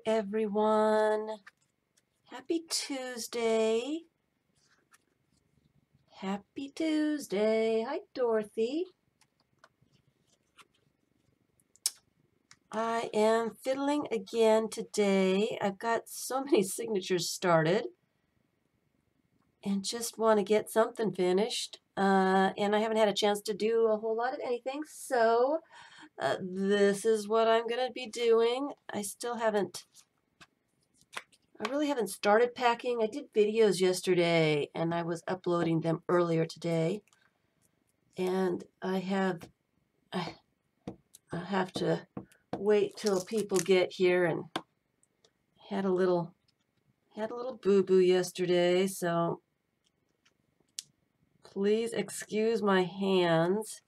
everyone. Happy Tuesday. Happy Tuesday. Hi, Dorothy. I am fiddling again today. I've got so many signatures started and just want to get something finished. And I haven't had a chance to do a whole lot of anything, so this is what I'm going to be doing. I really haven't started packing. I did videos yesterday and I was uploading them earlier today. And I have to wait till people get here, and had a little boo-boo yesterday, so please excuse my hands.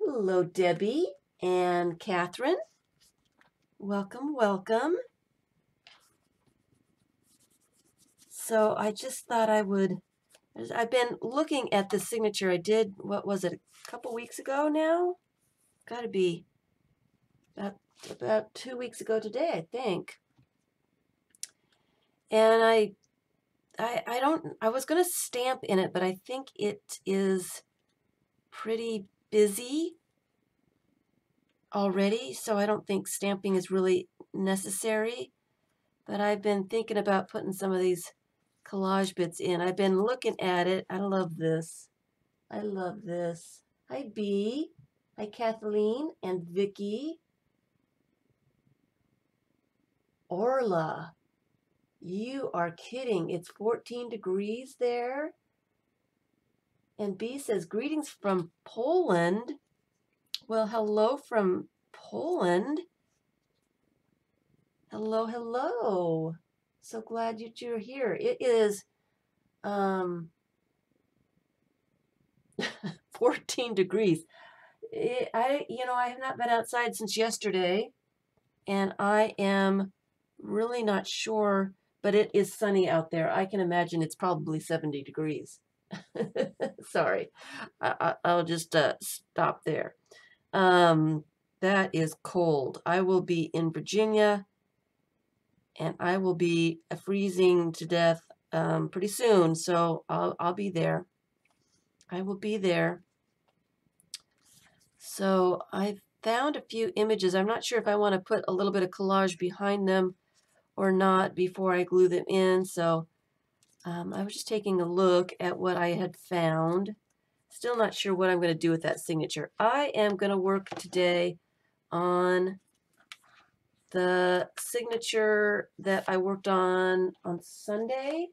Hello, Debbie and Catherine. Welcome, welcome. So I just thought I've been looking at the signature I did, what was it, a couple weeks ago now? Got to be about 2 weeks ago today, I think. And I was going to stamp in it, but I think it is pretty busy already, so I don't think stamping is really necessary. But I've been thinking about putting some of these collage bits in. I've been looking at it. I love this. I love this. Hi, Bee. Hi, Kathleen and Vicky. Orla. You are kidding. It's 14 degrees there. And B says, greetings from Poland. Well, hello from Poland. Hello, hello. So glad that you're here. It is 14 degrees. I have not been outside since yesterday, and I am really not sure, but it is sunny out there. I can imagine it's probably 70 degrees. Sorry, I'll just stop there. That is cold. I will be in Virginia, and I will be freezing to death pretty soon, so I'll be there. I will be there. So I found a few images. I'm not sure if I want to put a little bit of collage behind them or not before I glue them in, so I was just taking a look at what I had found. Still not sure what I'm going to do with that signature. I am going to work today on the signature that I worked on Sunday.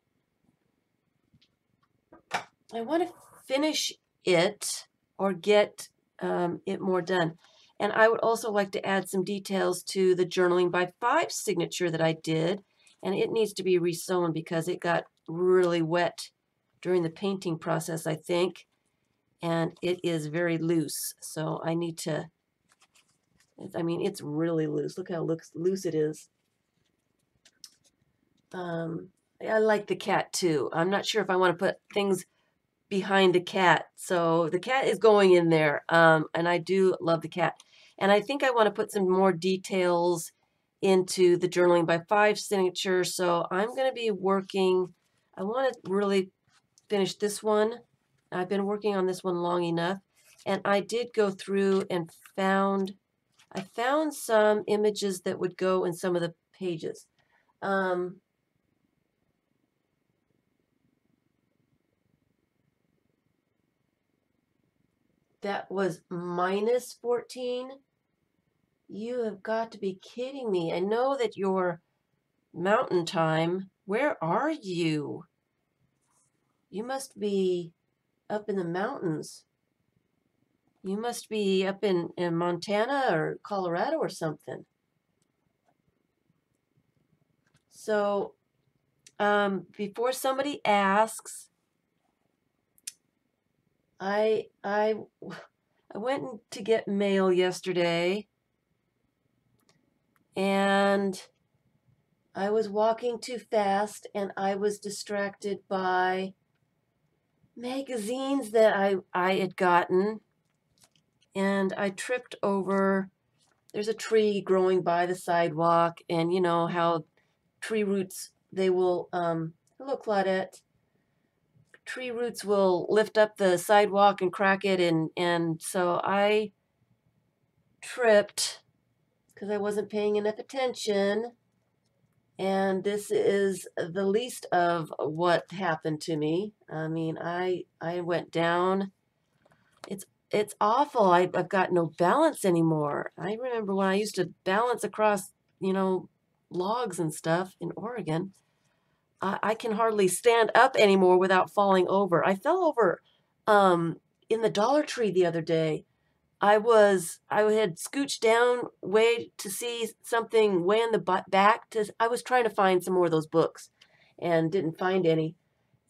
I want to finish it or get it more done. And I would also like to add some details to the Journaling by FIBS signature that I did. And it needs to be resewn because it got really wet during the painting process, I think. And it is very loose. So I need to, it's really loose. Look how loose it is. I like the cat too. I'm not sure if I want to put things behind the cat. So the cat is going in there. And I do love the cat. And I think I want to put some more details into the Journaling by FIBS signature. So I'm going to be working, I want to really finish this one. I've been working on this one long enough. And I did go through and I found some images that would go in some of the pages. That was minus 14. You have got to be kidding me. I know that you're mountain time. Where are you? You must be up in the mountains. You must be up in Montana or Colorado or something. So before somebody asks, I went to get mail yesterday, and I was walking too fast, and I was distracted by magazines that I had gotten, and I tripped over there's a tree growing by the sidewalk, and you know how tree roots, they will, hello Claudette, tree roots will lift up the sidewalk and crack it, and so I tripped because I wasn't paying enough attention, and this is the least of what happened to me. I mean, I went down. It's awful. I've got no balance anymore. I remember when I used to balance across, you know, logs and stuff in Oregon. I can hardly stand up anymore without falling over. I fell over in the Dollar Tree the other day. I had scooched down way to see something way in the back. I was trying to find some more of those books and didn't find any.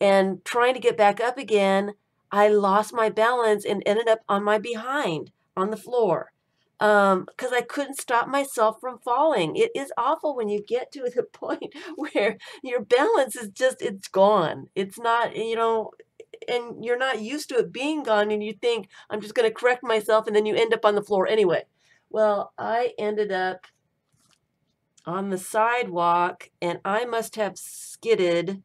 And trying to get back up again, I lost my balance and ended up on my behind on the floor because I couldn't stop myself from falling. It is awful when you get to the point where your balance is just, it's gone. It's not, you know, and you're not used to it being gone, and you think, I'm just going to correct myself, and then you end up on the floor anyway. Well, I ended up on the sidewalk, and I must have skidded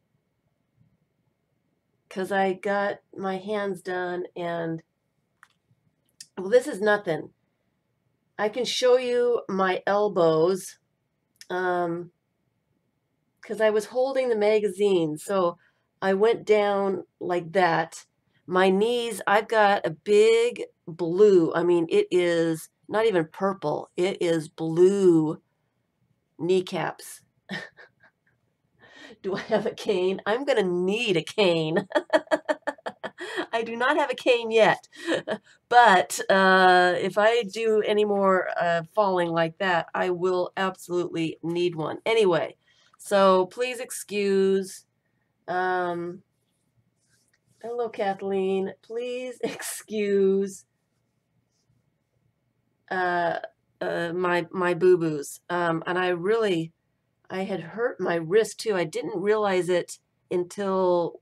because I got my hands done, and well, this is nothing. I can show you my elbows because I was holding the magazine, so I went down like that. My knees, I've got a big blue, I mean, it is not even purple, it is blue kneecaps. Do I have a cane? I'm going to need a cane. I do not have a cane yet, but if I do any more falling like that, I will absolutely need one. Anyway, so please excuse. Hello, Kathleen. Please excuse my boo-boos. And I had hurt my wrist too. I didn't realize it until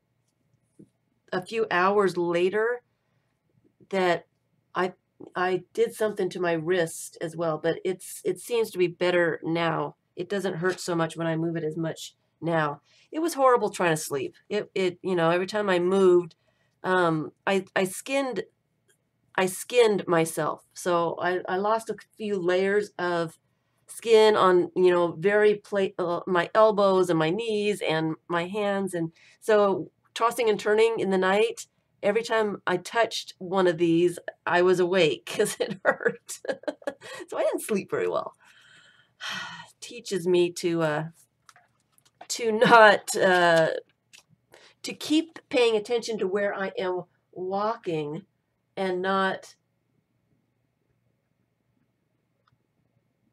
a few hours later that I did something to my wrist as well, but it seems to be better now. It doesn't hurt so much when I move it as much now. It was horrible trying to sleep. It you know, every time I moved, I skinned myself. So I lost a few layers of skin on, you know, my elbows and my knees and my hands. And so tossing and turning in the night, every time I touched one of these, I was awake because it hurt. So I didn't sleep very well. Teaches me to not to keep paying attention to where I am walking and not.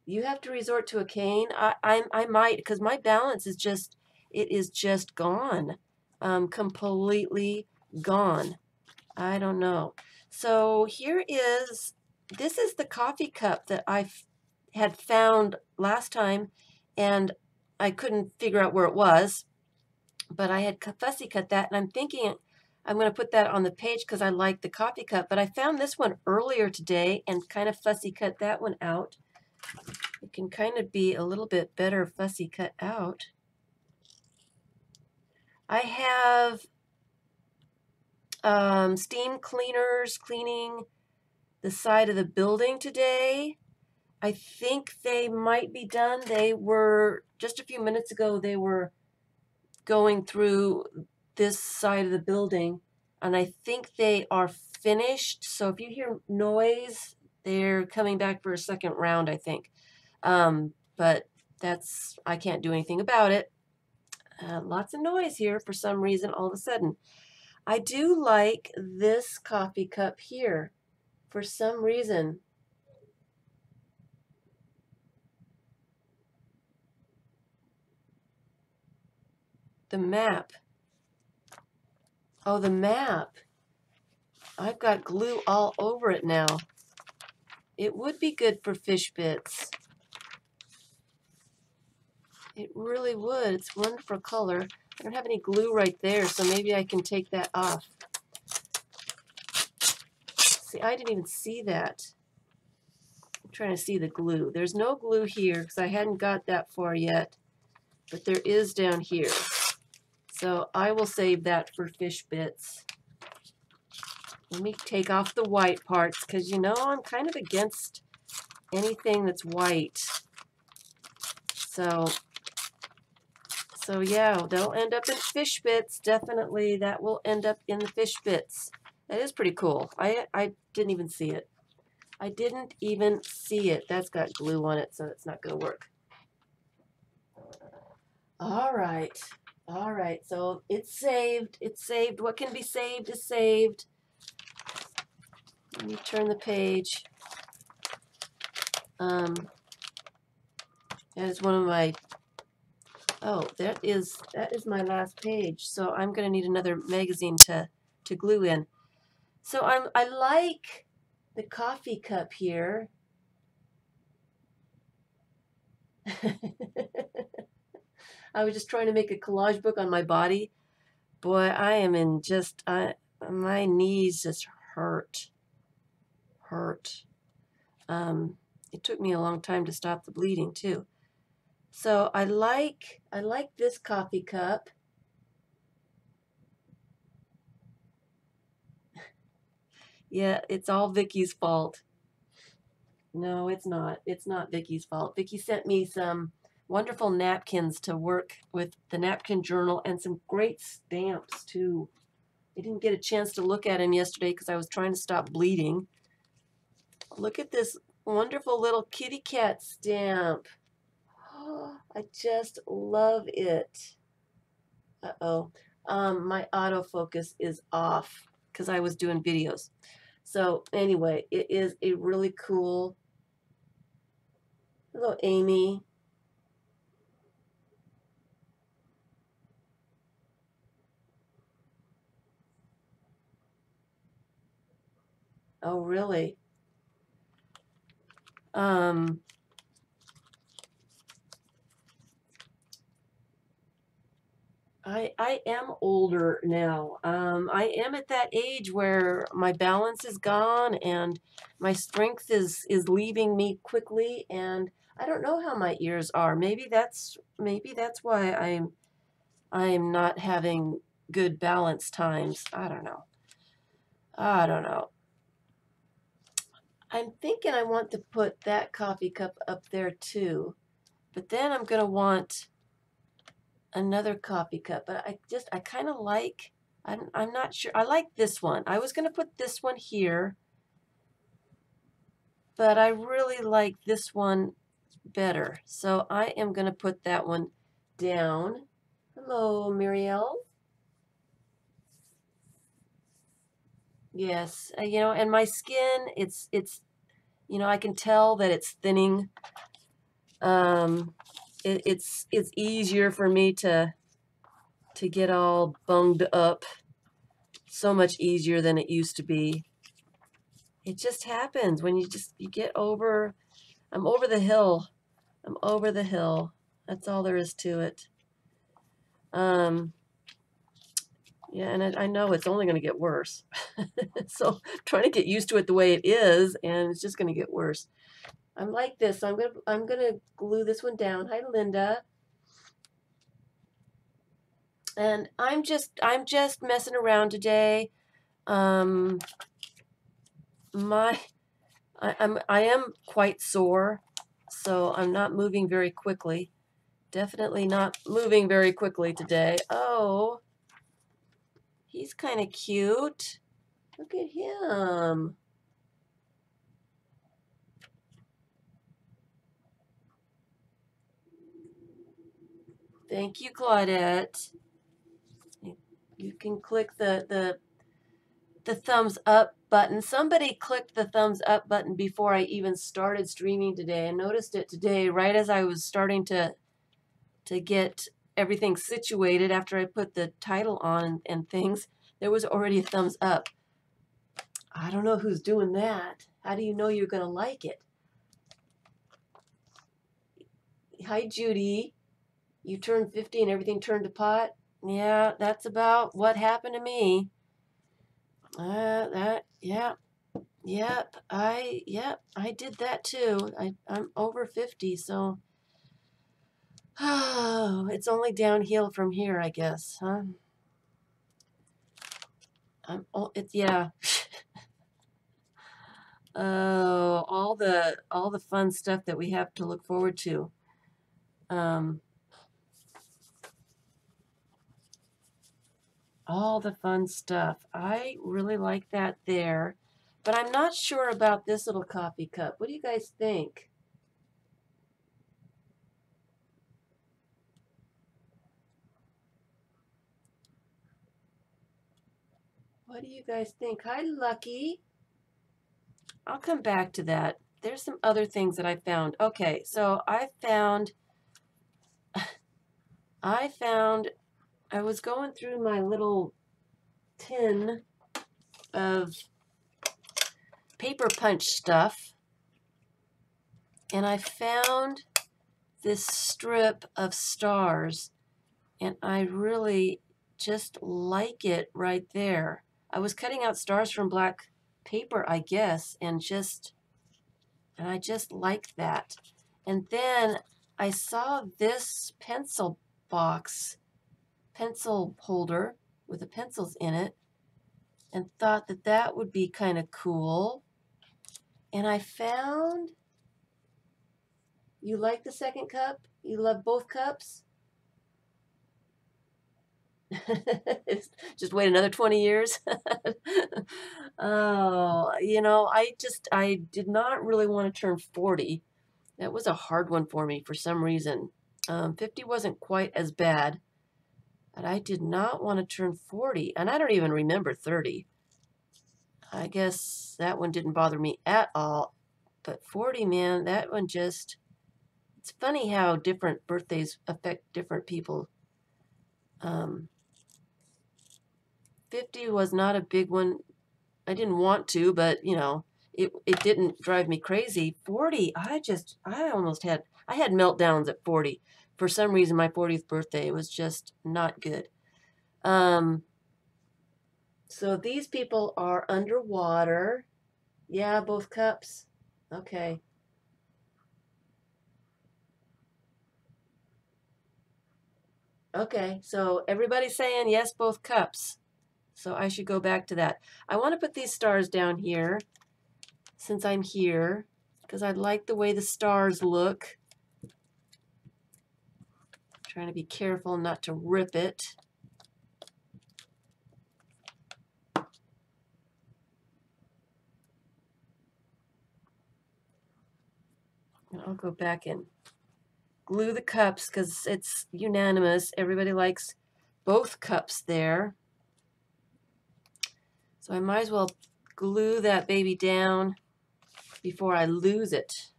You have to resort to a cane. I might, because my balance is just, it is just gone, completely gone. I don't know. So this is the coffee cup that I had found last time, and I couldn't figure out where it was, but I had fussy cut that, and I'm thinking I'm going to put that on the page because I like the coffee cup, but I found this one earlier today and kind of fussy cut that one out. It can kind of be a little bit better fussy cut out. I have steam cleaners cleaning the side of the building today. I think they might be done. They were, just a few minutes ago, they were going through this side of the building, and I think they are finished. So if you hear noise, they're coming back for a second round, I think. But I can't do anything about it. Lots of noise here for some reason all of a sudden. I do like this coffee cup here for some reason. The map. Oh, the map. I've got glue all over it now. It would be good for fish bits. It really would. It's wonderful color. I don't have any glue right there, so maybe I can take that off. See, I didn't even see that. trying to see the glue. There's no glue here because I hadn't got that far yet, but there is down here. So I will save that for fish bits. Let me take off the white parts because, you know, I'm kind of against anything that's white. So yeah, they'll end up in fish bits. Definitely that will end up in the fish bits. That is pretty cool. I didn't even see it. I didn't even see it. That's got glue on it, so it's not going to work. All right. All right. So it's saved. It's saved. What can be saved is saved. Let me turn the page. That is one of my, oh, that is my last page. So I'm going to need another magazine to glue in. So I like the coffee cup here. I was just trying to make a collage book on my body. Boy, I am in just, my knees just hurt. It took me a long time to stop the bleeding too. So I like this coffee cup. Yeah, it's all Vicky's fault. No, it's not. It's not Vicky's fault. Vicky sent me some wonderful napkins to work with the napkin journal and some great stamps too. I didn't get a chance to look at them yesterday because I was trying to stop bleeding. Look at this wonderful little kitty cat stamp. Oh, I just love it. Uh-oh. My autofocus is off because I was doing videos. So anyway, it is a really cool. Hello, Amy. Oh, really? I am older now. I am at that age where my balance is gone and my strength is leaving me quickly, and I don't know how my ears are. Maybe that's why I'm not having good balance times. I don't know. I don't know. I'm thinking I want to put that coffee cup up there too, but then I'm going to want another coffee cup. But I kind of like, I'm not sure. I like this one. I was going to put this one here, but I really like this one better. So I am going to put that one down. Hello, Muriel. Yes, you know, and my skin, it's you know, I can tell that it's thinning. It's easier for me to get all bunged up. So much easier than it used to be. It just happens when you get over. I'm over the hill. I'm over the hill. That's all there is to it. Yeah, and I know it's only going to get worse. So I'm trying to get used to it the way it is, and it's just going to get worse. I'm like this, so I'm gonna glue this one down. Hi, Linda. And I'm just messing around today. I am quite sore, so I'm not moving very quickly. Definitely not moving very quickly today. Oh, he's kind of cute. Look at him. Thank you, Claudette. You can click the thumbs up button. Somebody clicked the thumbs up button before I even started streaming today. I noticed it today right as I was starting to get everything situated after I put the title on and things. There was already a thumbs up. I don't know who's doing that. How do you know you're going to like it? Hi, Judy. You turned 50 and everything turned to pot? Yeah, that's about what happened to me. Yeah. Yep, I did that too. I'm over 50, so oh, it's only downhill from here, I guess, huh? Yeah. Oh, all the fun stuff that we have to look forward to. All the fun stuff. I really like that there, but I'm not sure about this little coffee cup. What do you guys think? What do you guys think? Hi, Lucky. I'll come back to that. There's some other things that I found. Okay, so I was going through my little tin of paper punch stuff, and I found this strip of stars, and I really just like it right there. I was cutting out stars from black paper, I guess, and I just liked that. And then I saw this pencil holder with the pencils in it, and thought that that would be kind of cool. And I found, you like the second cup? You love both cups? Just wait another 20 years. Oh, I did not really want to turn 40. That was a hard one for me for some reason. 50 wasn't quite as bad, but I did not want to turn 40, and I don't even remember 30. I guess that one didn't bother me at all, but 40, man, that one just, it's funny how different birthdays affect different people. 50 was not a big one. I didn't want to, but it didn't drive me crazy. 40, I had meltdowns at 40. For some reason, my 40th birthday was just not good. So these people are underwater. Yeah, both cups. Okay. Okay, so everybody's saying yes, both cups. So I should go back to that. I want to put these stars down here since I'm here, because I like the way the stars look. Trying to be careful not to rip it. And I'll go back and glue the cups because it's unanimous. Everybody likes both cups there. So I might as well glue that baby down before I lose it.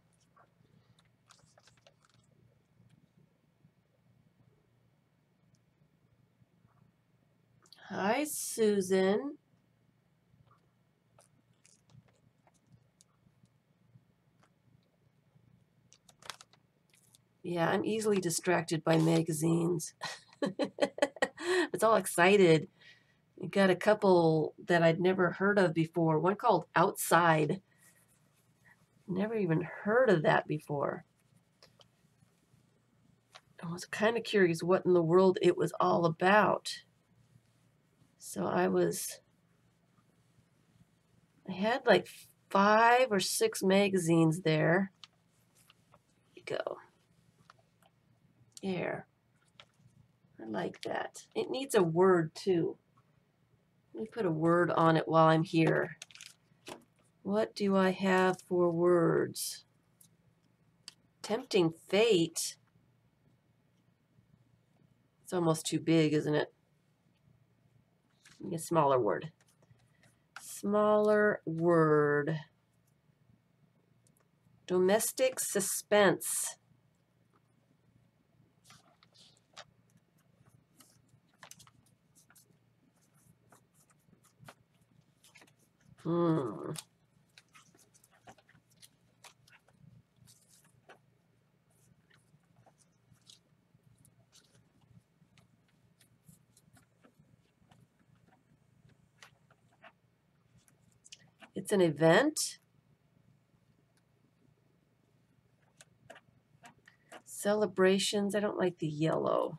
Hi, Susan. Yeah, I'm easily distracted by magazines. It's all excited. You got a couple that I'd never heard of before. One called Outside. Never even heard of that before. I was kind of curious what in the world it was all about. So I had like 5 or 6 magazines there. Here you go. There. I like that. It needs a word too. Let me put a word on it while I'm here. What do I have for words? Tempting Fate. It's almost too big, isn't it? A smaller word. Smaller word. Domestic suspense. it's an event. Celebrations, I don't like the yellow.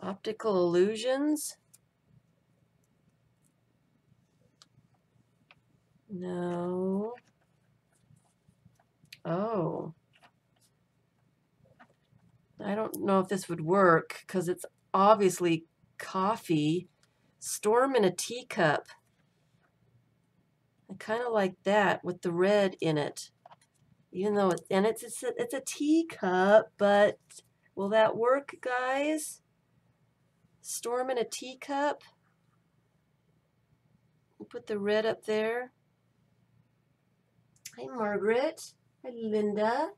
Optical illusions. No. Oh. I don't know if this would work because it's obviously coffee. Storm in a teacup. I kind of like that with the red in it. Even though it's a teacup, but will that work, guys? Storm in a teacup. We'll put the red up there. Hi, Margaret. Hi, Linda.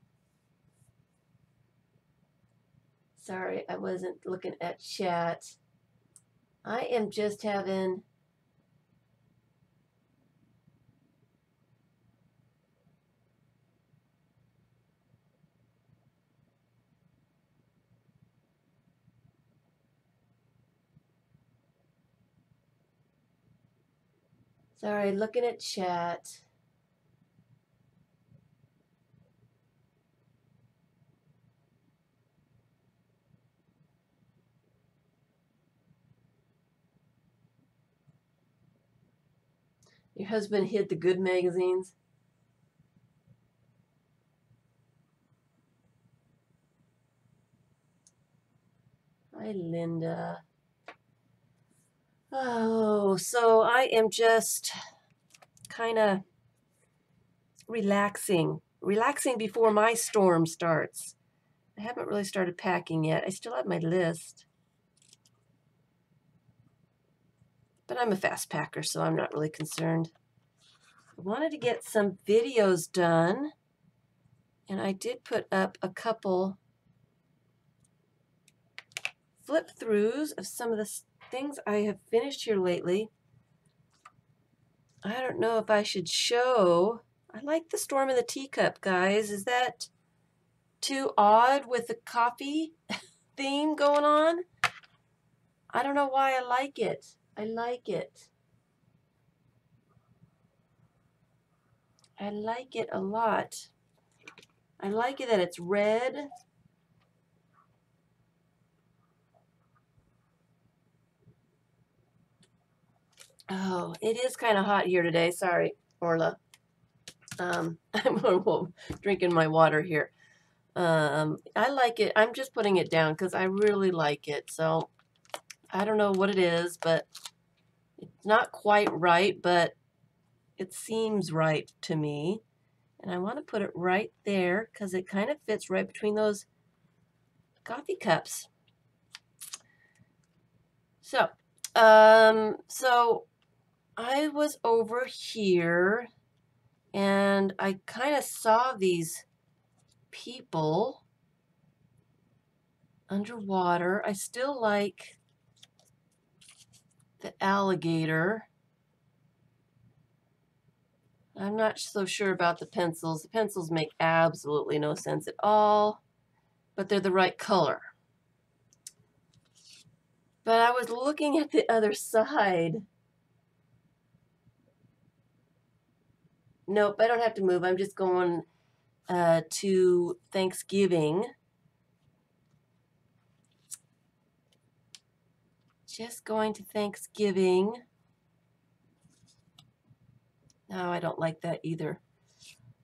Sorry, I wasn't looking at chat. I am just having... Sorry, looking at chat. Your husband hid the good magazines? Hi, Linda. Oh, so I am just kind of relaxing before my storm starts. I haven't really started packing yet. I still have my list. But I'm a fast packer, so I'm not really concerned. I wanted to get some videos done, and I did put up a couple flip throughs of some of the things I have finished here lately. I don't know if I should show. I like the storm in the teacup, guys. Is that too odd with the coffee theme going on? I don't know why I like it. I like it. I like it a lot. I like it that it's red. Oh, it is kind of hot here today. Sorry, Orla. I'm drinking my water here. I like it. I'm just putting it down because I really like it. So I don't know what it is, but it's not quite right, but it seems right to me. And I want to put it right there because it kind of fits right between those coffee cups. So, I was over here and I kind of saw these people underwater. I still like the alligator. I'm not so sure about the pencils. The pencils make absolutely no sense at all, but they're the right color. But I was looking at the other side. Nope, I don't have to move. I'm just going to Thanksgiving. Just going to Thanksgiving. No, I don't like that either.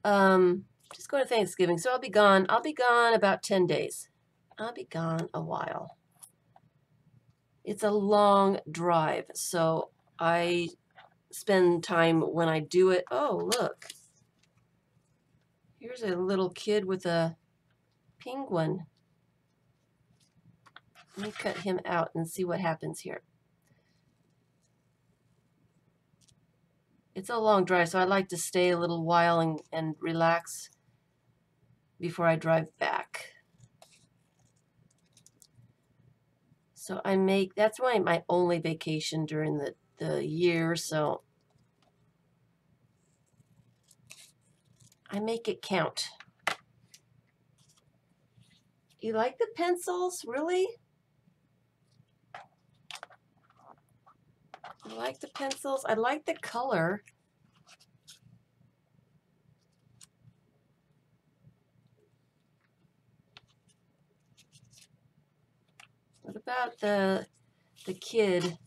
Just going to Thanksgiving. So I'll be gone. I'll be gone about 10 days. I'll be gone a while. It's a long drive, so I spend time when I do it. Oh, look. Here's a little kid with a penguin. Let me cut him out and see what happens here. It's a long drive, so I like to stay a little while and relax before I drive back. So that's my only vacation during the year, so I make it count. You like the pencils? Really? I like the pencils. I like the color. What about the kid?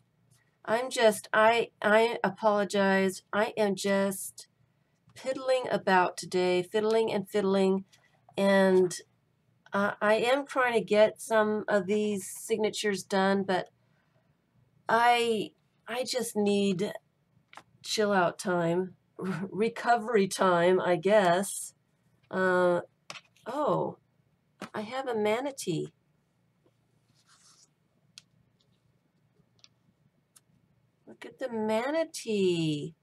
I apologize. I am just piddling about today, fiddling and fiddling, and I am trying to get some of these signatures done, but I just need chill out time, recovery time, I guess. Oh, I have a manatee. Look at the manatee.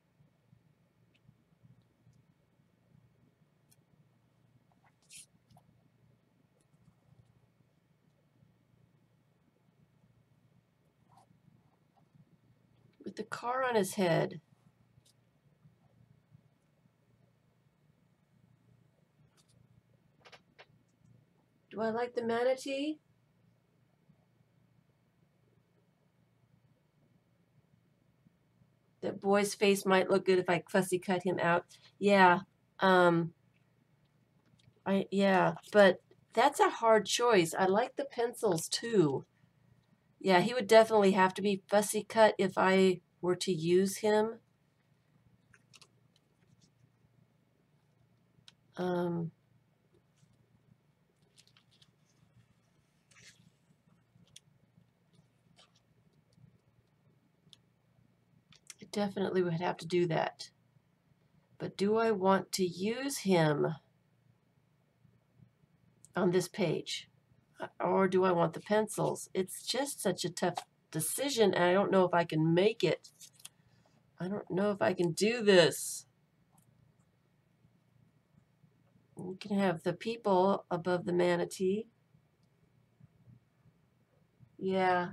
With the car on his head. Do I like the manatee? That boy's face might look good if I fussy cut him out. Yeah. Yeah, but that's a hard choice. I like the pencils too. Yeah, he would definitely have to be fussy cut if I were to use him. I definitely would have to do that. But do I want to use him on this page? Or do I want the pencils? It's just such a tough decision, and I don't know if I can make it. I don't know if I can do this. You can have the people above the manatee. Yeah.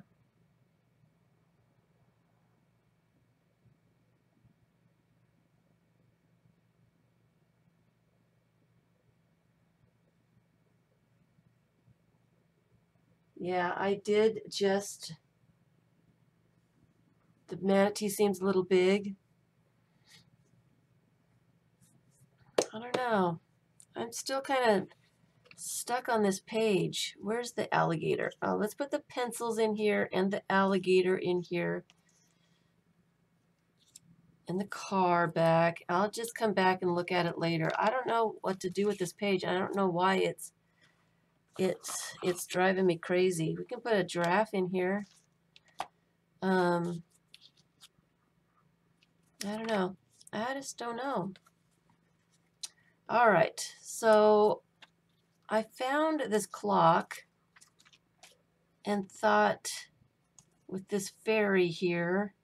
Yeah, I did just, the manatee seems a little big. I don't know. I'm still kind of stuck on this page. Where's the alligator? Oh, let's put the pencils in here and the alligator in here. And the car back. I'll just come back and look at it later. I don't know what to do with this page. I don't know why it's driving me crazy. We can put a giraffe in here. I don't know. I just don't know. All right, so I found this clock and thought with this fairy here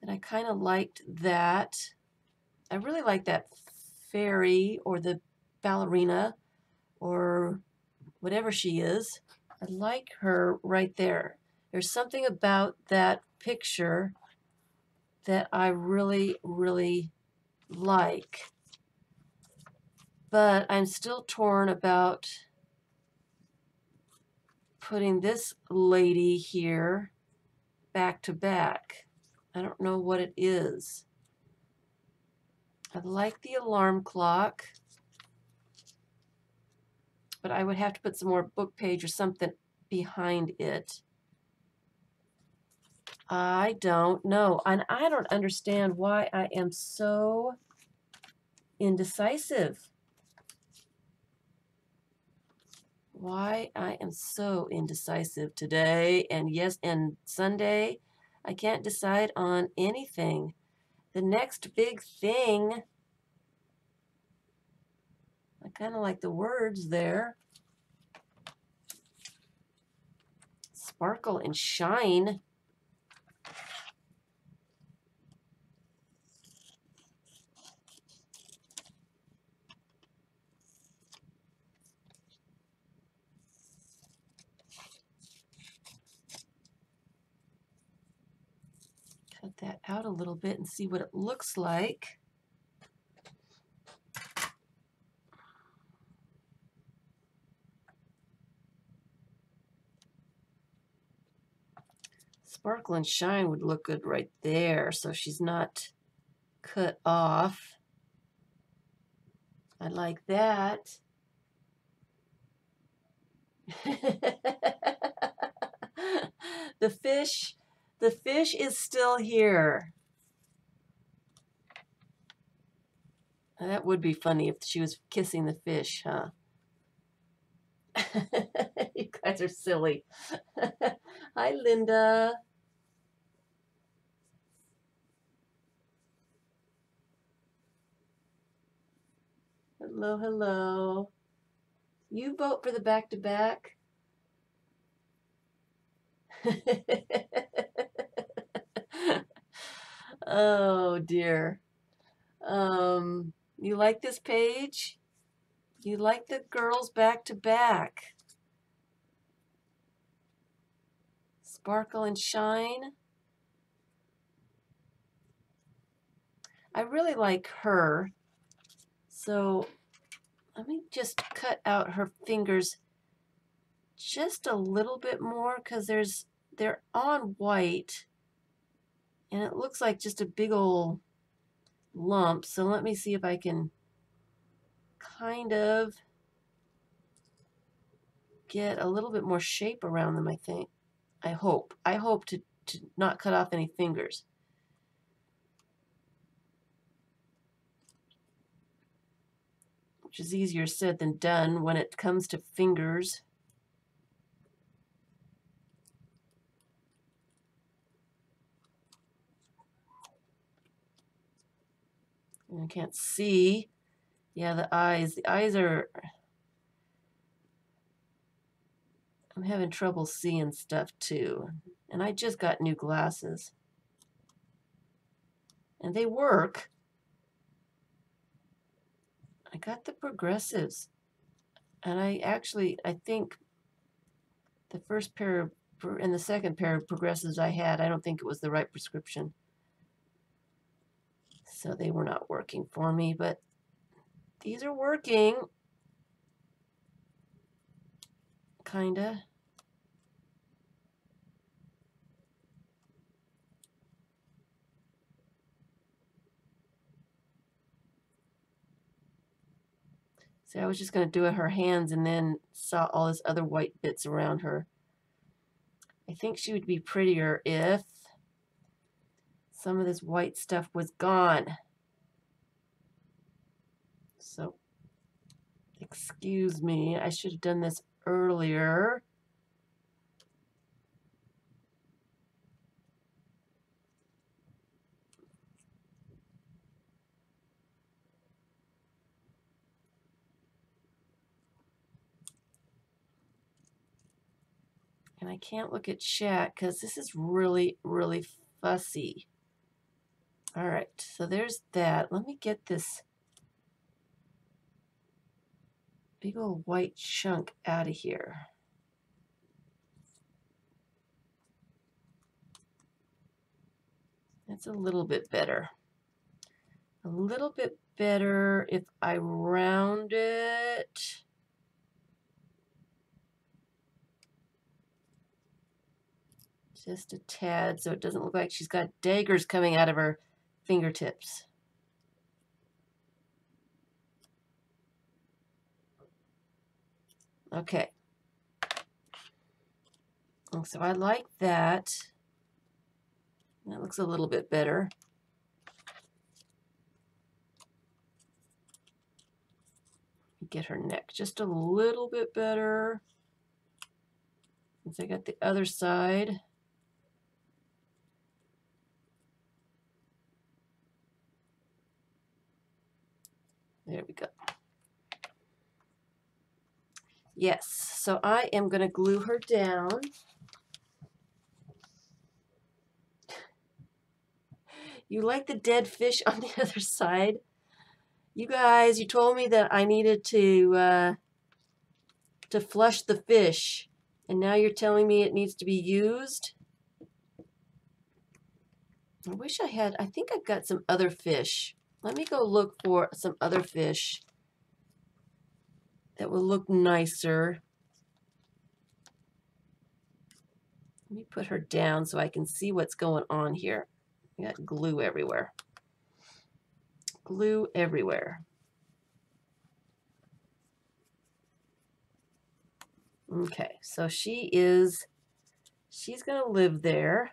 that I kind of liked that. I really like that fairy or the ballerina or whatever she is. I like her right there. There's something about that picture that I really, really like. But I'm still torn about putting this lady here back to back. I don't know what it is. I like the alarm clock, but I would have to put some more book page or something behind it. I don't know. And I don't understand why I am so indecisive. Why I am so indecisive today. And yes, and Sunday, I can't decide on anything. The next big thing, I kind of like the words there. Sparkle and shine. Cut that out a little bit and see what it looks like. Sparkle and shine would look good right there, so she's not cut off. I like that. The fish is still here. That would be funny if she was kissing the fish, huh? You guys are silly. Hi, Linda. Hello, hello. You vote for the back-to-back? Oh, dear. You like this page? You like the girls back-to-back? Sparkle and shine. I really like her. So let me just cut out her fingers just a little bit more because they're on white and it looks like just a big old lump. So let me see if I can kind of get a little bit more shape around them, I think. I hope to not cut off any fingers. Which is easier said than done when it comes to fingers. And I can't see. Yeah, the eyes are, I'm having trouble seeing stuff too. And I just got new glasses. And they work. I got the progressives. And I think the first pair of, and the second pair of progressives I had, I don't think it was the right prescription. So they were not working for me, but these are working. Kinda. See, I was just going to do it her hands and then saw all this other white bits around her. I think she would be prettier if some of this white stuff was gone. So, excuse me, I should have done this earlier. And I can't look at chat because this is really, really fussy. All right, so there's that. Let me get this big old white chunk out of here. That's a little bit better. A little bit better if I round it. Just a tad so it doesn't look like she's got daggers coming out of her fingertips. Okay. And so I like that. That looks a little bit better. Get her neck just a little bit better. Since I got the other side. There we go. Yes, so I am going to glue her down. You like the dead fish on the other side? You guys, you told me that I needed to flush the fish, and now you're telling me it needs to be used? I wish I had, I think I've got some other fish. Let me go look for some other fish that will look nicer. Let me put her down so I can see what's going on here. I got glue everywhere. Glue everywhere. Okay, so she is She's going to live there.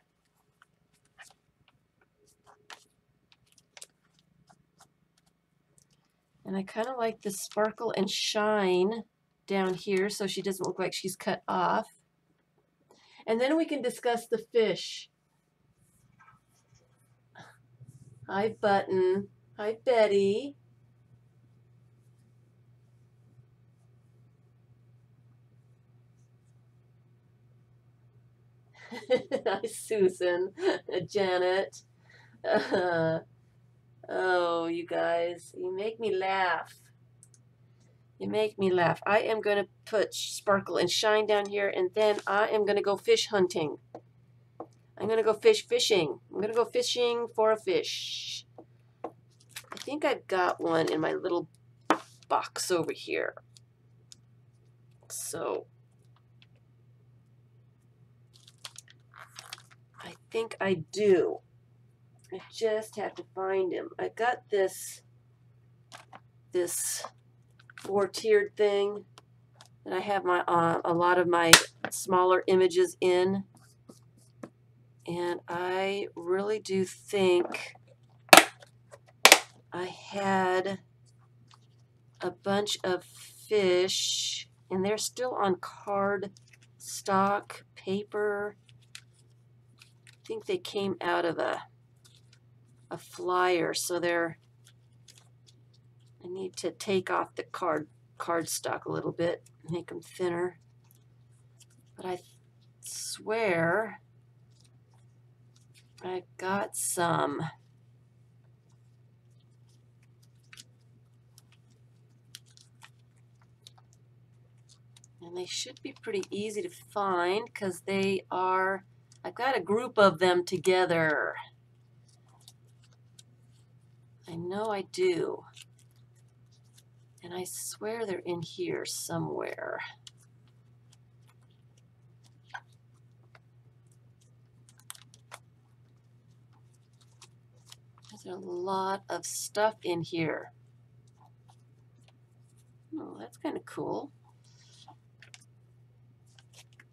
And I kind of like the sparkle and shine down here so she doesn't look like she's cut off. And then we can discuss the fish. Hi, Button. Hi, Betty. Hi, Susan. Janet. Oh, you guys, you make me laugh. You make me laugh. I am going to put sparkle and shine down here, and then I am going to go fish hunting. I'm going to go fishing. I'm going to go fishing for a fish. I think I've got one in my little box over here. So I think I do. I just have to find him. I got this four-tiered thing that I have my a lot of my smaller images in, and I really do think I had a bunch of fish, and they're still on card stock paper. I think they came out of a flyer, so they're, I need to take off the card stock a little bit, make them thinner. But I swear I've got some. And they should be pretty easy to find because they are, I've got a group of them together. I know I do. And I swear they're in here somewhere. There's a lot of stuff in here. Oh, that's kind of cool.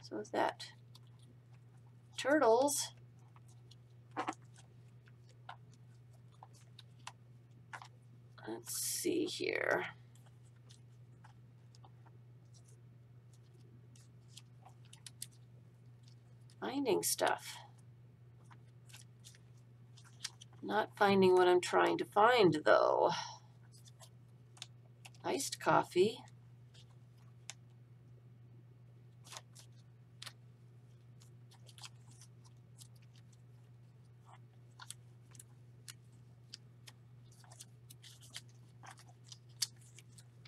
So is that turtles. Let's see here. Finding stuff. Not finding what I'm trying to find, though. Iced coffee.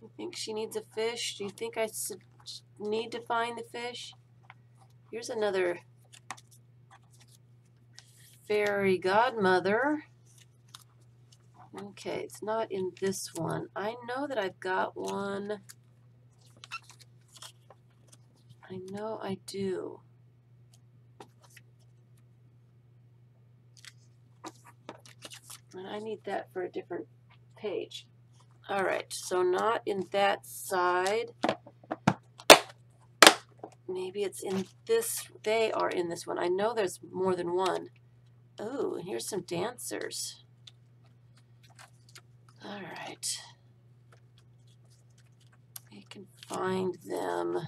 You think she needs a fish? Do you think I need to find the fish? Here's another fairy godmother. Okay, it's not in this one. I know that I've got one. I know I do. And I need that for a different page. All right, so not in that side. Maybe it's in this. They are in this one. I know there's more than one. Oh, and here's some dancers. All right. I can find them.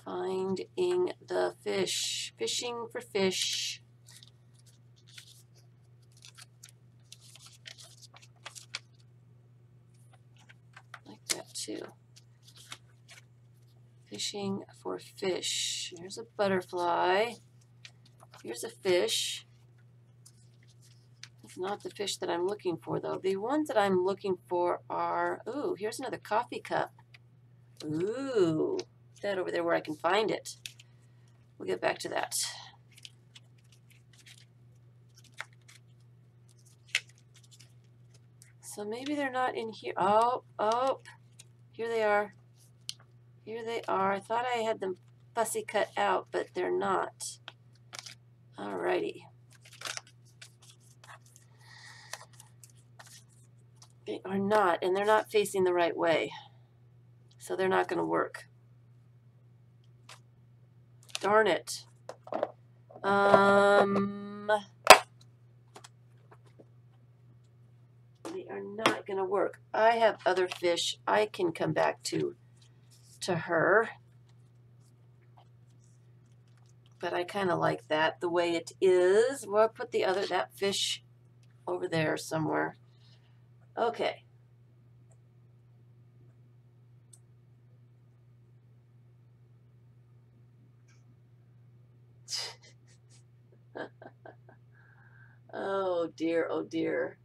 Finding the fish. Fishing for fish. Like that too. Fishing for fish. Here's a butterfly. Here's a fish. It's not the fish that I'm looking for, though. The ones that I'm looking for are, ooh, here's another coffee cup. Ooh, that over there where I can find it. We'll get back to that. So maybe they're not in here. Oh, here they are. Here they are. I thought I had them fussy cut out, but they're not. Alrighty. They are not, and they're not facing the right way. So they're not going to work. Darn it. They are not going to work. I have other fish I can come back to her. But I kind of like that the way it is. Well, I'll put that fish over there somewhere. Okay. Oh dear, oh dear.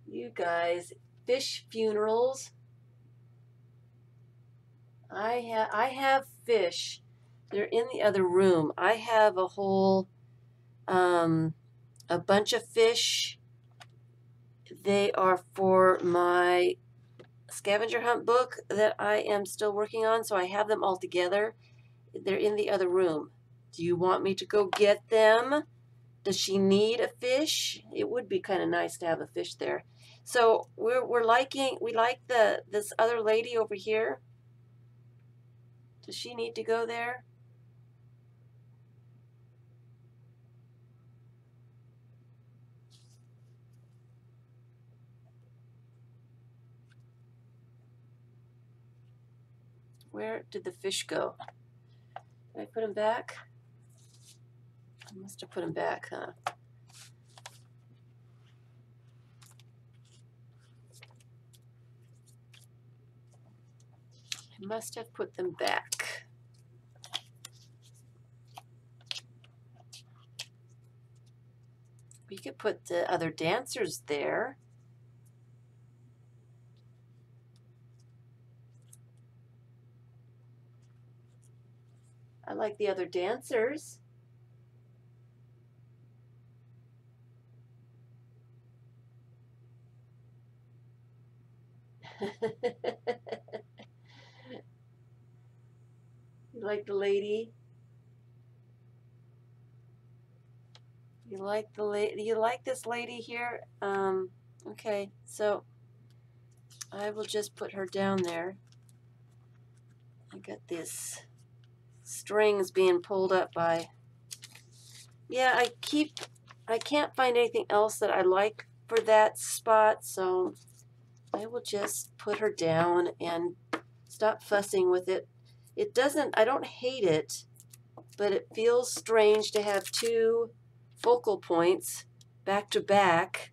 You guys, fish funerals. I have fish. They're in the other room. I have a whole a bunch of fish. They are for my scavenger hunt book that I am still working on, so I have them all together. They're in the other room. Do you want me to go get them? Does she need a fish? It would be kind of nice to have a fish there. So we like this other lady over here. Does she need to go there? Where did the fish go? Did I put him back? I must have put him back, huh? I must have put them back. We could put the other dancers there. I like the other dancers. You like the lady? You like the lady? You like this lady here? Okay, so I will just put her down there. I got this strings being pulled up by. Yeah, I can't find anything else that I like for that spot, so I will just put her down and stop fussing with it. I don't hate it, but it feels strange to have two focal points back to back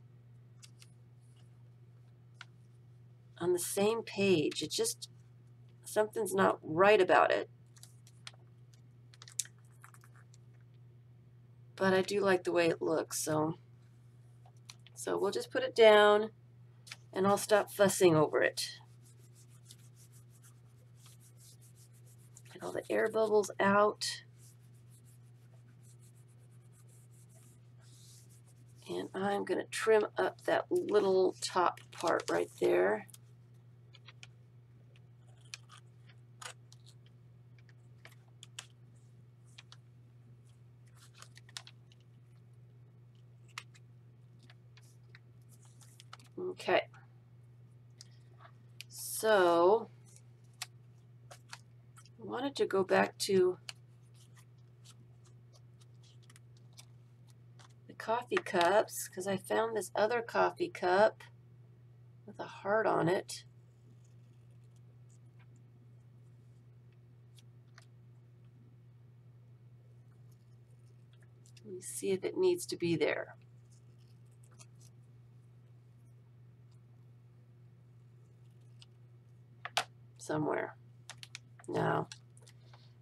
on the same page. It just, something's not right about it. But I do like the way it looks, so we'll just put it down and I'll stop fussing over it. Get all the air bubbles out. And I'm going to trim up that little top part right there. Okay. So I wanted to go back to the coffee cups because I found this other coffee cup with a heart on it. Let me see if it needs to be there. Somewhere. No.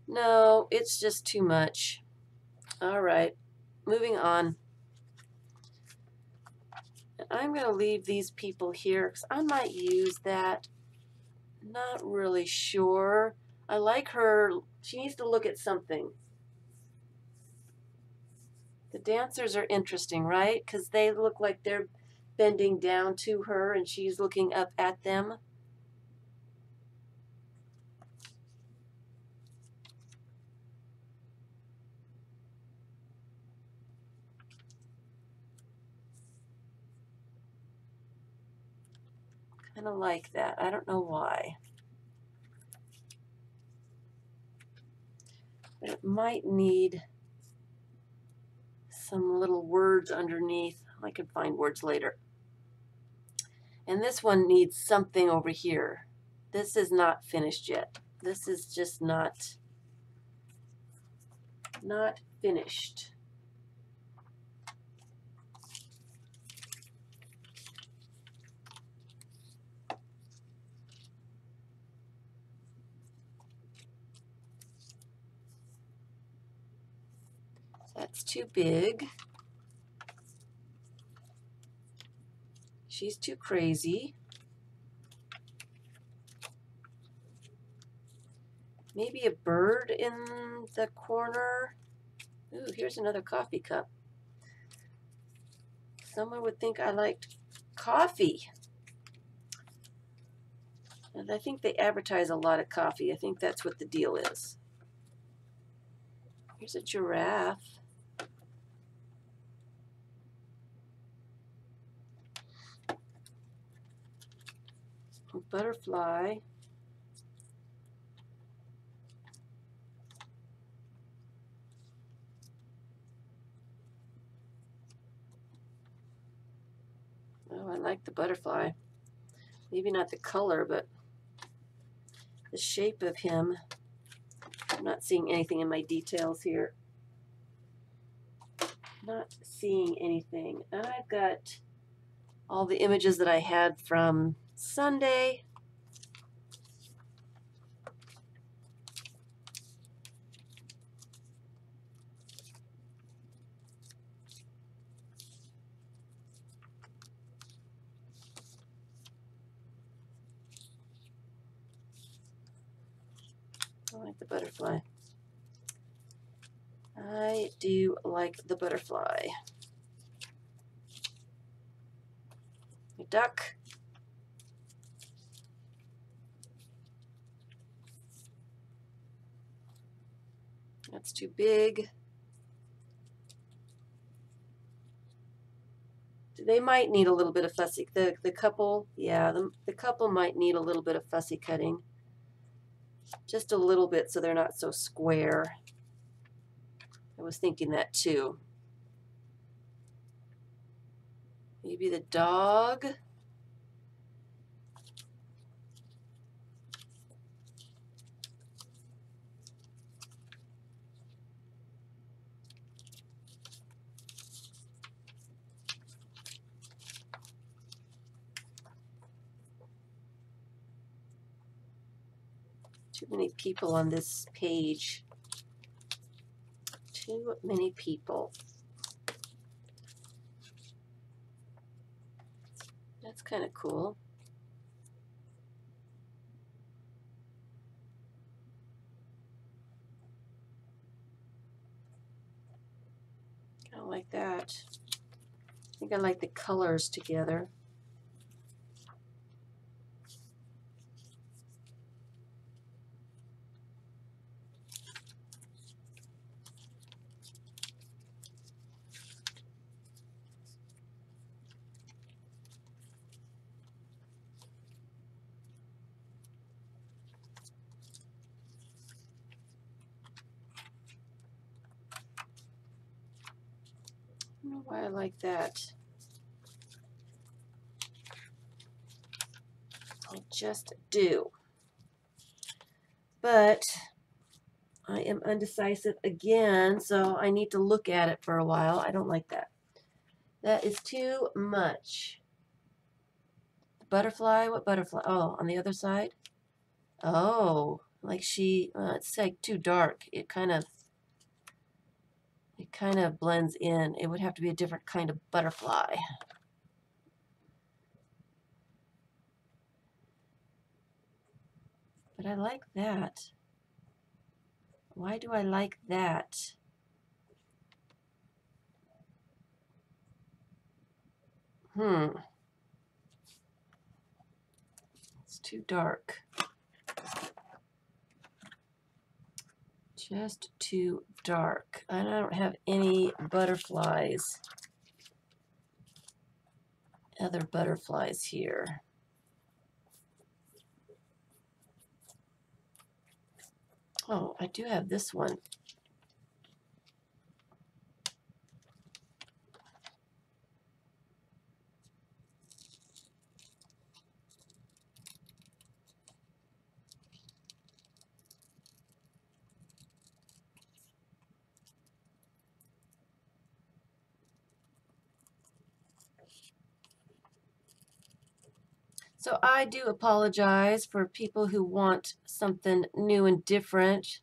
No, it's just too much. All right, moving on. I'm going to leave these people here because I might use that. Not really sure. I like her. She needs to look at something. The dancers are interesting, right? Because they look like they're bending down to her and she's looking up at them. kind of like that. I don't know why. But it might need some little words underneath. I can find words later. And this one needs something over here. This is not finished yet. This is just not finished. That's too big. She's too crazy. Maybe a bird in the corner. Ooh, here's another coffee cup. Someone would think I liked coffee. And I think they advertise a lot of coffee. I think that's what the deal is. Here's a giraffe. A butterfly. Oh, I like the butterfly. Maybe not the color, but the shape of him. I'm not seeing anything in my details here. Not seeing anything. And I've got all the images that I had from Sunday. I like the butterfly. I do like the butterfly. A duck. That's too big. They might need a little bit of fussy. The couple, yeah, the couple might need a little bit of fussy cutting. Just a little bit so they're not so square. I was thinking that too. Maybe the dog. Too many people on this page. Too many people. That's kind of cool. I like that. I think I like the colors together. I don't know why I like that. I just do. But I am undecisive again, so I need to look at it for a while. I don't like that. That is too much. Butterfly? What butterfly? Oh, on the other side? Oh, like it's like too dark. It kind of blends in. It would have to be a different kind of butterfly. But I like that. Why do I like that? It's too dark. Just too dark. And I don't have any butterflies. Other butterflies here. Oh, I do have this one. So I do apologize for people who want something new and different.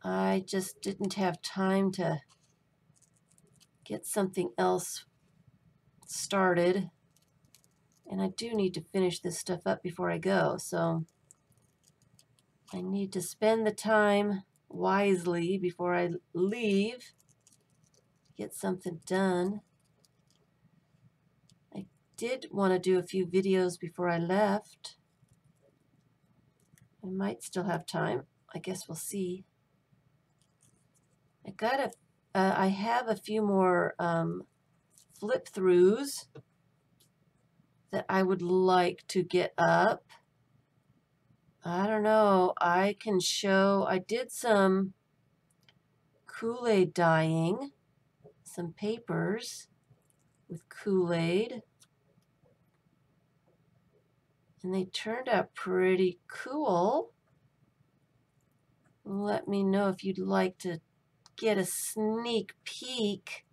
I just didn't have time to get something else started. And I do need to finish this stuff up before I go. So I need to spend the time wisely before I leave. Get something done. I did want to do a few videos before I left. I might still have time. I guess we'll see. I have a few more flip throughs that I would like to get up. I don't know. I can show. I did some Kool-aid dyeing, some papers with Kool-aid, and they turned out pretty cool. Let me know if you'd like to get a sneak peek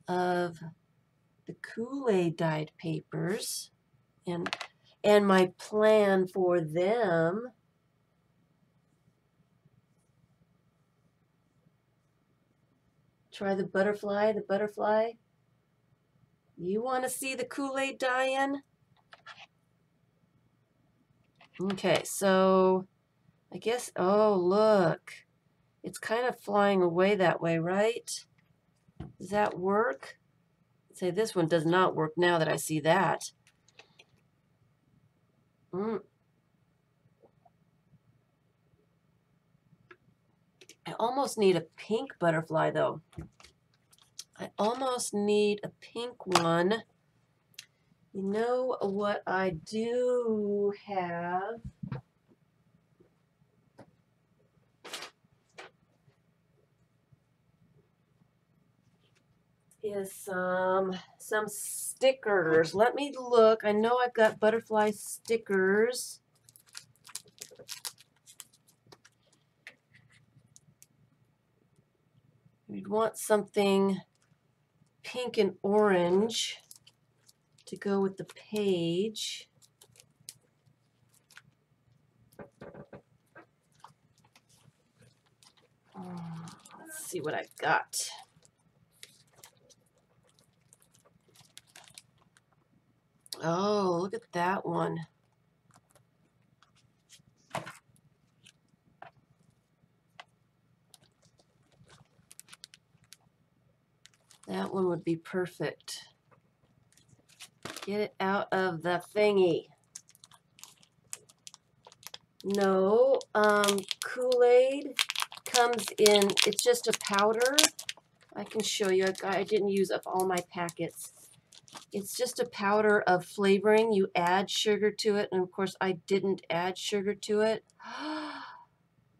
of the Kool-aid dyed papers and my plan for them. Try the butterfly, You want to see the Kool-aid dye-in? Okay, so I guess, oh, look. It's kind of flying away that way, right? Does that work? Say this one does not work now that I see that. I almost need a pink butterfly, though. I almost need a pink one. You know what I do have? Is some stickers. Let me look. I know I've got butterfly stickers. We'd want something pink and orange to go with the page. Let's see what I've got. Oh, look at that one. That one would be perfect. Get it out of the thingy. No, Kool-aid comes in, it's just a powder. I can show you. I didn't use up all my packets. It's just a powder of flavoring. You add sugar to it, and of course I didn't add sugar to it.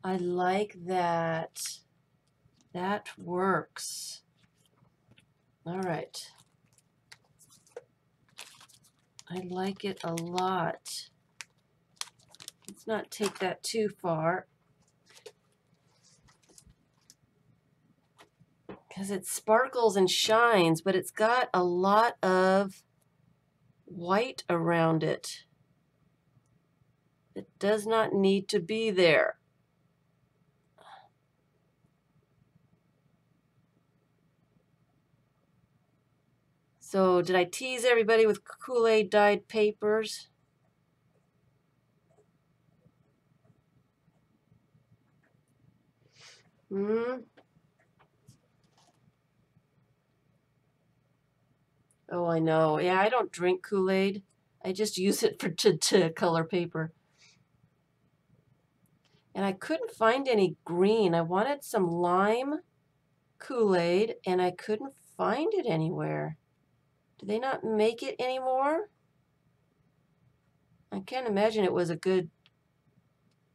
I like that. That works. All right. I like it a lot. Let's not take that too far, because it sparkles and shines, but it's got a lot of white around it. It does not need to be there. So did I tease everybody with Kool-aid dyed papers? Oh, I know. Yeah, I don't drink Kool-aid. I just use it to color paper. And I couldn't find any green. I wanted some lime Kool-aid, and I couldn't find it anywhere. Do they not make it anymore? I can't imagine it was a good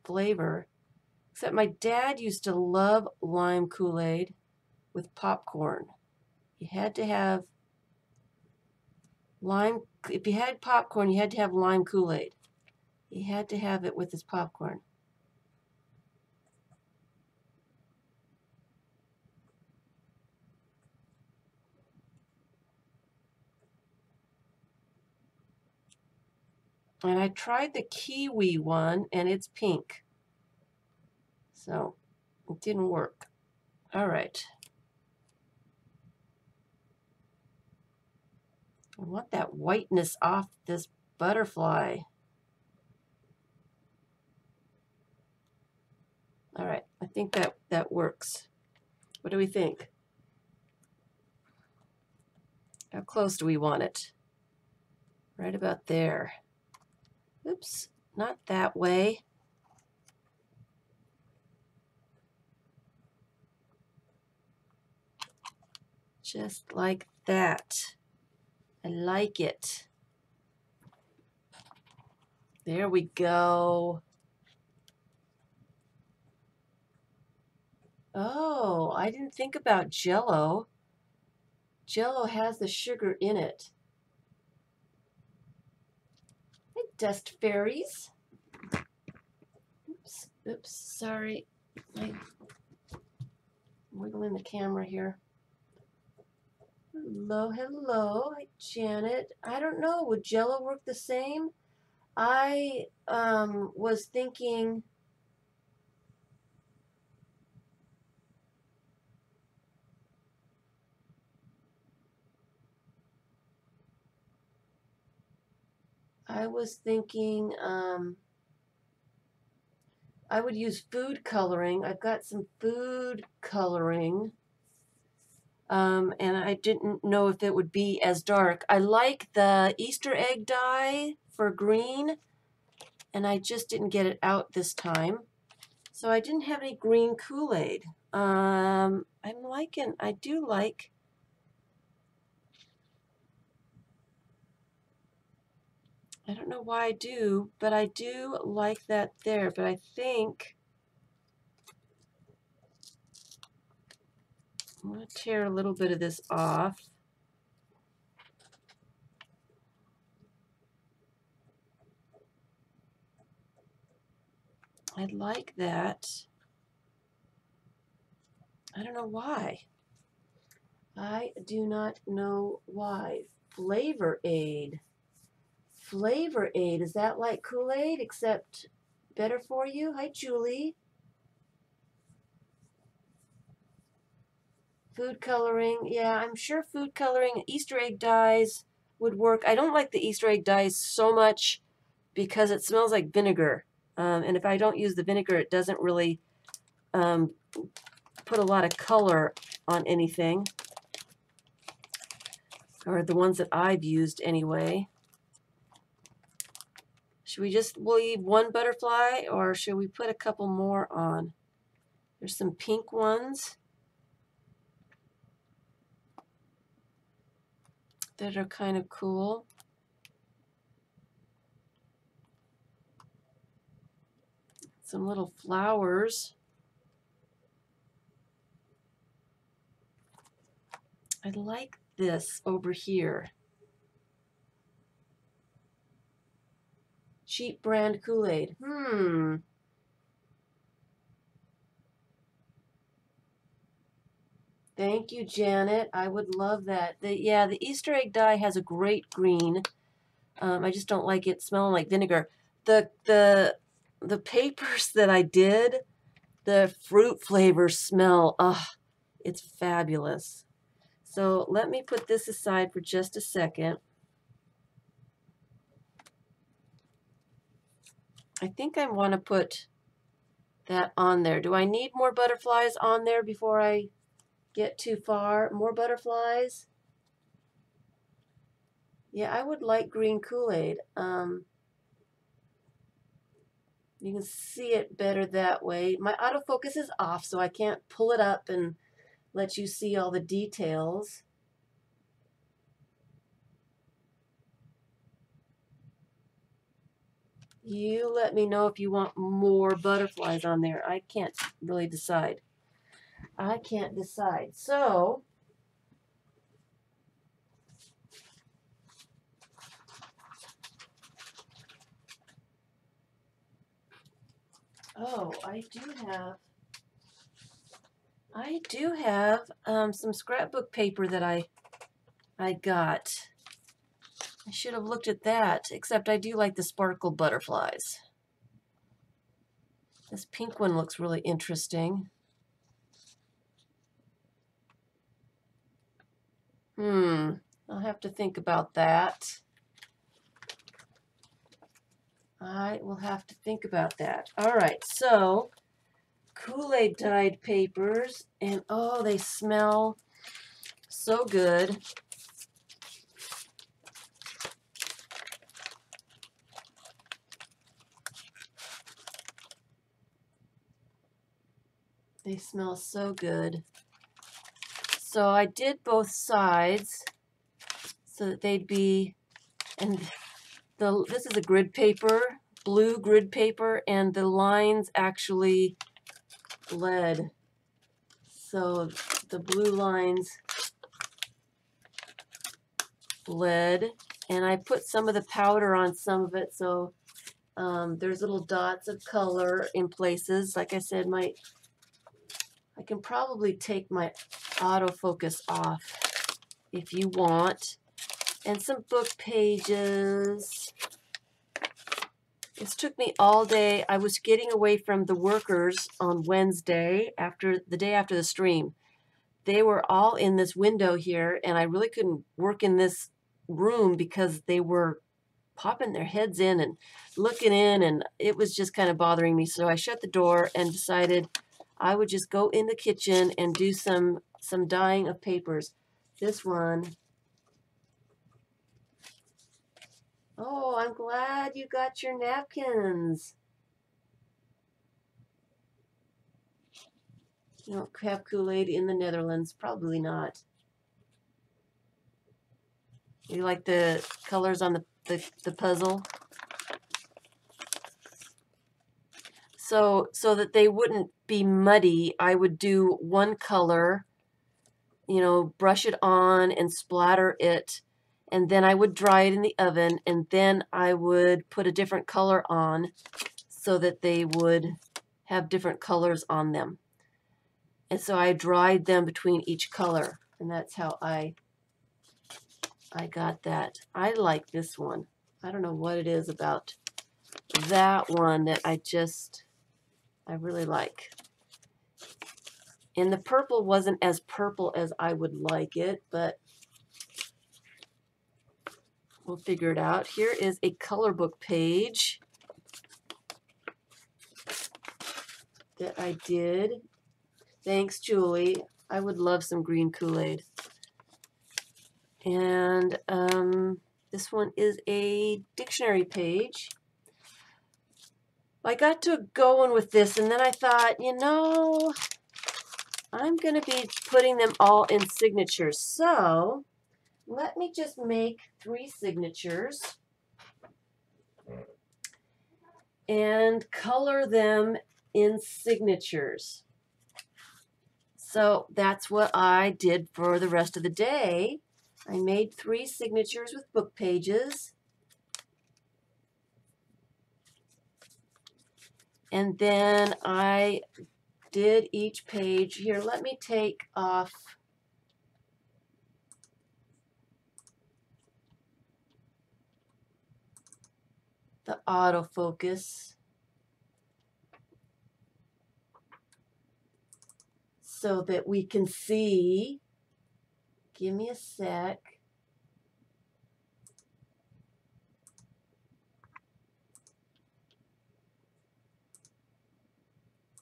flavor. Except my dad used to love lime Kool-Aid with popcorn. You had to have lime. If you had popcorn, you had to have lime Kool-Aid. He had to have it with his popcorn. And I tried the kiwi one, and it's pink. So it didn't work. All right. I want that whiteness off this butterfly. All right, I think that works. What do we think? How close do we want it? Right about there. Oops, not that way. Just like that. I like it. There we go. Oh, I didn't think about Jell-O. Jell-O has the sugar in it. Hey, dust fairies. Oops, sorry. I'm wiggling the camera here. Hello, hello. Hi, Janet. I don't know. Would Jell-O work the same? I was thinking. I would use food coloring. I've got some food coloring. And I didn't know if it would be as dark. I like the Easter egg dye for green, and I just didn't get it out this time. So I didn't have any green Kool-Aid. I do like, I don't know why I do, but I do like that there. But I think I'm going to tear a little bit of this off. I like that. I don't know why. I do not know why. Flavor Aid. Flavor Aid. Is that like Kool-Aid except better for you? Hi, Julie. Food coloring. Yeah, I'm sure food coloring, Easter egg dyes would work. I don't like the Easter egg dyes so much because it smells like vinegar. And if I don't use the vinegar, it doesn't really put a lot of color on anything. Or the ones that I've used anyway. Should we just leave one butterfly, or should we put a couple more on? There's some pink ones that are kind of cool. Some little flowers. I like this over here. Cheap brand Kool-Aid. Thank you, Janet. I would love that. The Easter egg dye has a great green. I just don't like it smelling like vinegar. The papers that I did, the fruit flavors smell, it's fabulous. So let me put this aside for just a second. I think I want to put that on there. Do I need more butterflies on there before I get too far? More butterflies? Yeah, I would like green Kool-Aid. You can see it better that way. My autofocus is off, so I can't pull it up and let you see all the details. You let me know if you want more butterflies on there. I can't really decide. I can't decide. So, oh, I do have some scrapbook paper that I got. I should have looked at that, except I do like the sparkle butterflies. This pink one looks really interesting. I'll have to think about that. I will have to think about that. All right, so Kool-Aid dyed papers, and oh, they smell so good. They smell so good. So I did both sides so that they'd be, and this is a grid paper, blue grid paper, and the lines actually bled. So the blue lines bled, and I put some of the powder on some of it, so there's little dots of color in places. Like I said, I can probably take my autofocus off if you want. And some book pages. This took me all day. I was getting away from the workers on Wednesday, the day after the stream. They were all in this window here, and I really couldn't work in this room because they were popping their heads in and looking in, and it was just kind of bothering me. So I shut the door and decided I would just go in the kitchen and do some dyeing of papers. This one. Oh, I'm glad you got your napkins. You don't have Kool-Aid in the Netherlands? Probably not. You like the colors on the puzzle? So that they wouldn't be muddy, I would do one color, brush it on and splatter it, and then I would dry it in the oven, and then I would put a different color on so that they would have different colors on them. And so I dried them between each color, and that's how I got that. I like this one. I don't know what it is about that one that I really like. And the purple wasn't as purple as I would like it, but we'll figure it out. Here is a color book page that I did. Thanks, Julie. I would love some green Kool-Aid. And this one is a dictionary page. I got to going with this, and then I thought, I'm going to be putting them all in signatures. So let me just make 3 signatures and color them in signatures. So that's what I did for the rest of the day. I made 3 signatures with book pages. And then I did each page. Here, let me take off the autofocus so that we can see. Give me a sec.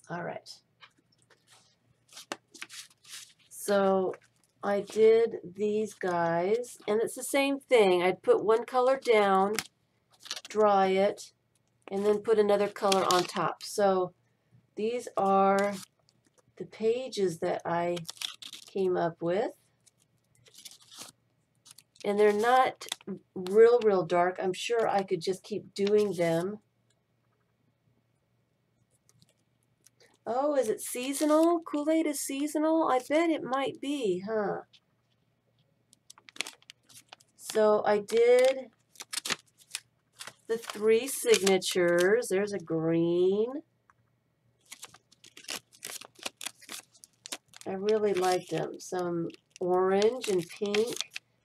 All right. So I did these guys, and it's the same thing. I'd put one color down, dry it, and then put another color on top. So these are the pages that I came up with. And they're not real dark. I'm sure I could just keep doing them. Oh, is it seasonal? Kool-Aid is seasonal? I bet it might be, huh? So I did the 3 signatures. There's a green. I really like them. Some orange and pink.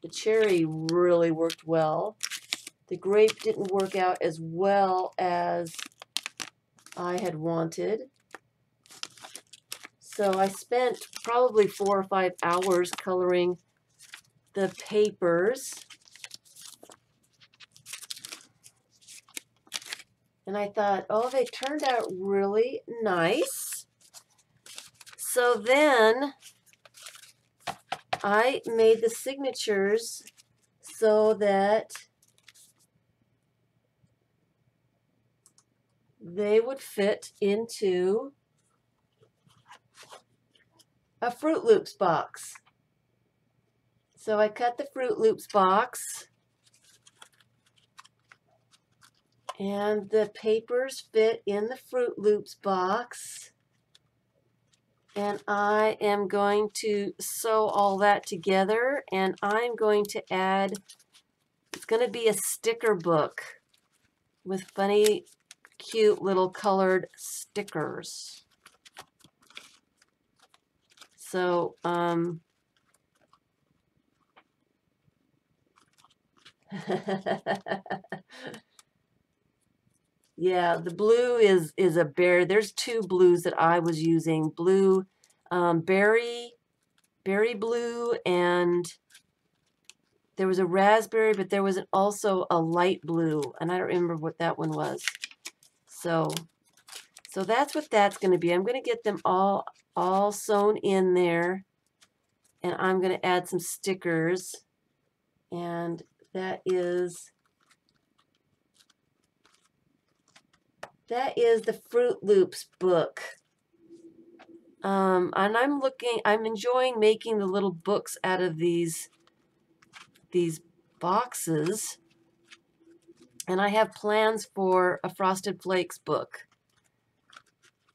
The cherry really worked well. The grape didn't work out as well as I had wanted. So I spent probably 4 or 5 hours coloring the papers. And I thought, oh, they turned out really nice. So then I made the signatures so that they would fit into a Fruit Loops box. So I cut the Fruit Loops box, and the papers fit in the Fruit Loops box. And I am going to sew all that together, and I'm going to add, it's going to be a sticker book with funny, cute little colored stickers. So, yeah, the blue is a berry. There's 2 blues that I was using. Blue, berry blue, and there was a raspberry, but there was also a light blue, and I don't remember what that one was. So that's what that's going to be. I'm going to get them all sewn in there, and I'm going to add some stickers, and that is the Fruit Loops book. And I'm enjoying making the little books out of these boxes. And I have plans for a Frosted Flakes book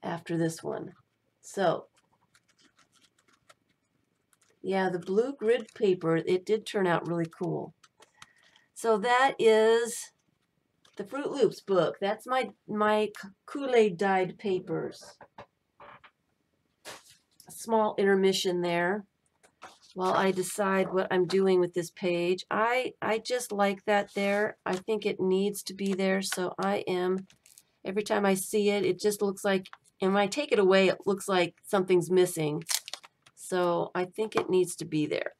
after this one. So, yeah, the blue grid paper, it did turn out really cool. So that is the Fruit Loops book. That's my Kool-Aid dyed papers. A small intermission there while I decide what I'm doing with this page. I just like that there. I think it needs to be there, so I am, every time I see it, it just looks like, and when I take it away, it looks like something's missing. So I think it needs to be there.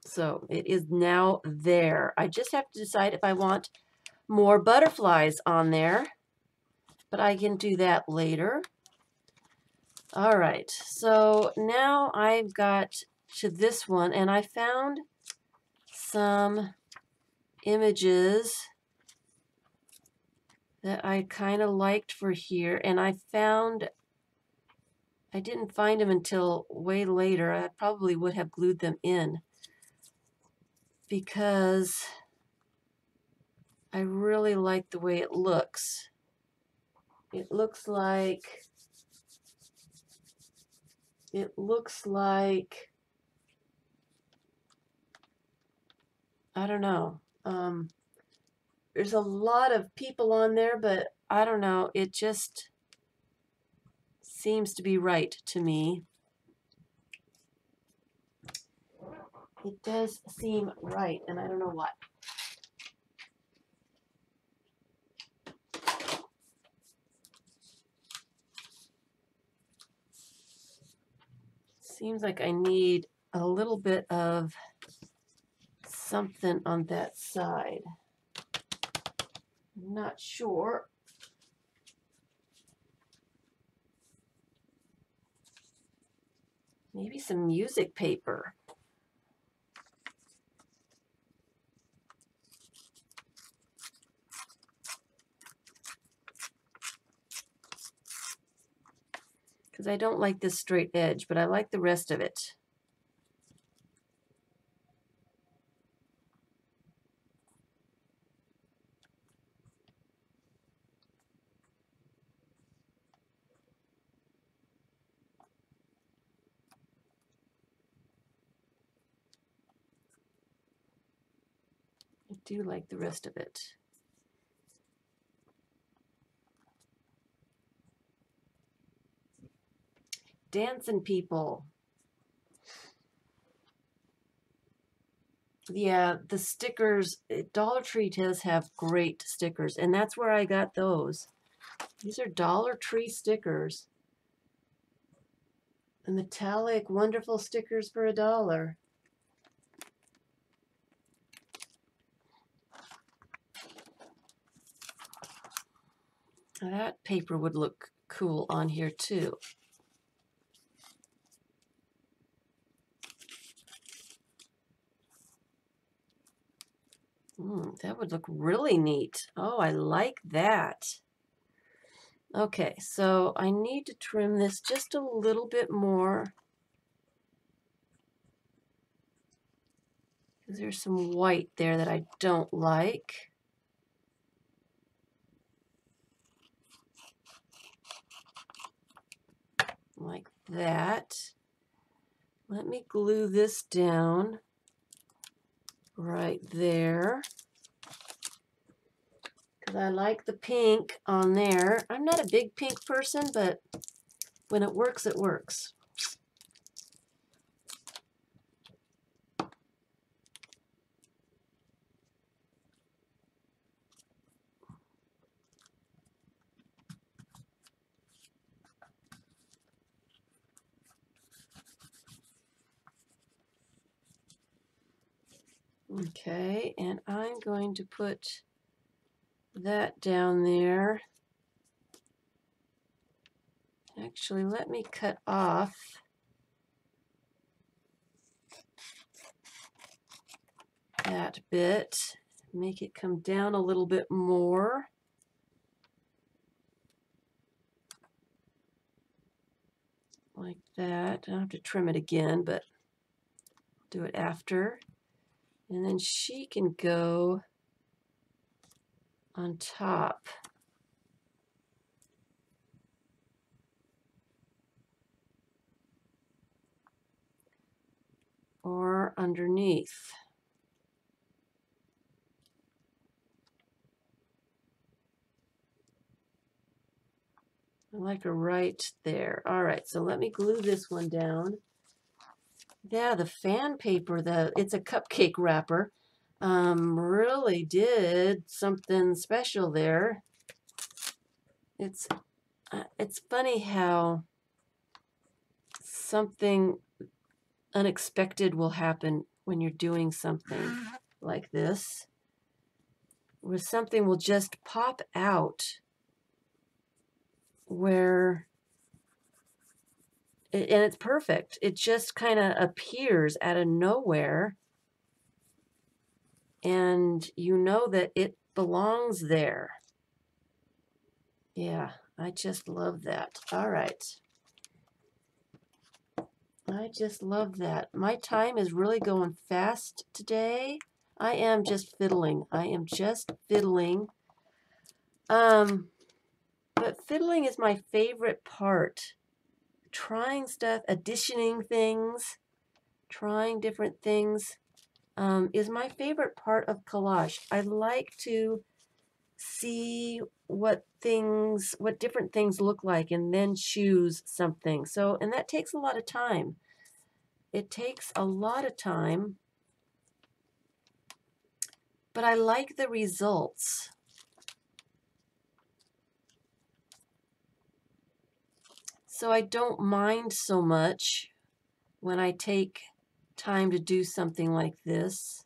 So it is now there. I just have to decide if I want more butterflies on there, but I can do that later. All right, so now I've got to this one, and I found some images that I kind of liked for here, and I didn't find them until way later. I probably would have glued them in because I really like the way it looks. It looks like, I don't know. There's a lot of people on there, but I don't know. It just seems to be right to me. It does seem right, and I don't know why. Seems like I need a little bit of something on that side. I'm not sure. Maybe some music paper. Because I don't like this straight edge, but I like the rest of it. do like the rest of it. Dancing people. Yeah, the stickers, Dollar Tree does have great stickers, and that's where I got those. These are Dollar Tree stickers. The metallic, wonderful stickers for $1. That paper would look cool on here too. That would look really neat. Oh, I like that. Okay, so I need to trim this just a little bit more. There's some white there that I don't like. Like that. Let me glue this down right there. Because I like the pink on there. I'm not a big pink person, but when it works, it works. Okay, and I'm going to put that down there. Actually, let me cut off that bit, make it come down a little bit more. Like that. I don't have to trim it again, but I'll do it after. And then she can go on top. Or underneath. I like her right there. All right, so let me glue this one down. Yeah, the fan paper, it's a cupcake wrapper, really did something special there. It's funny how something unexpected will happen when you're doing something like this, where something will just pop out where, and it's perfect. It just kind of appears out of nowhere, and you know that it belongs there. Yeah, I just love that. All right. I just love that. My time is really going fast today. I am just fiddling. I am just fiddling. But fiddling is my favorite part. Trying stuff, additioning things, trying different things is my favorite part of collage. I like to see what different things look like and then choose something. So, and that takes a lot of time. It takes a lot of time, but I like the results. So I don't mind so much when I take time to do something like this.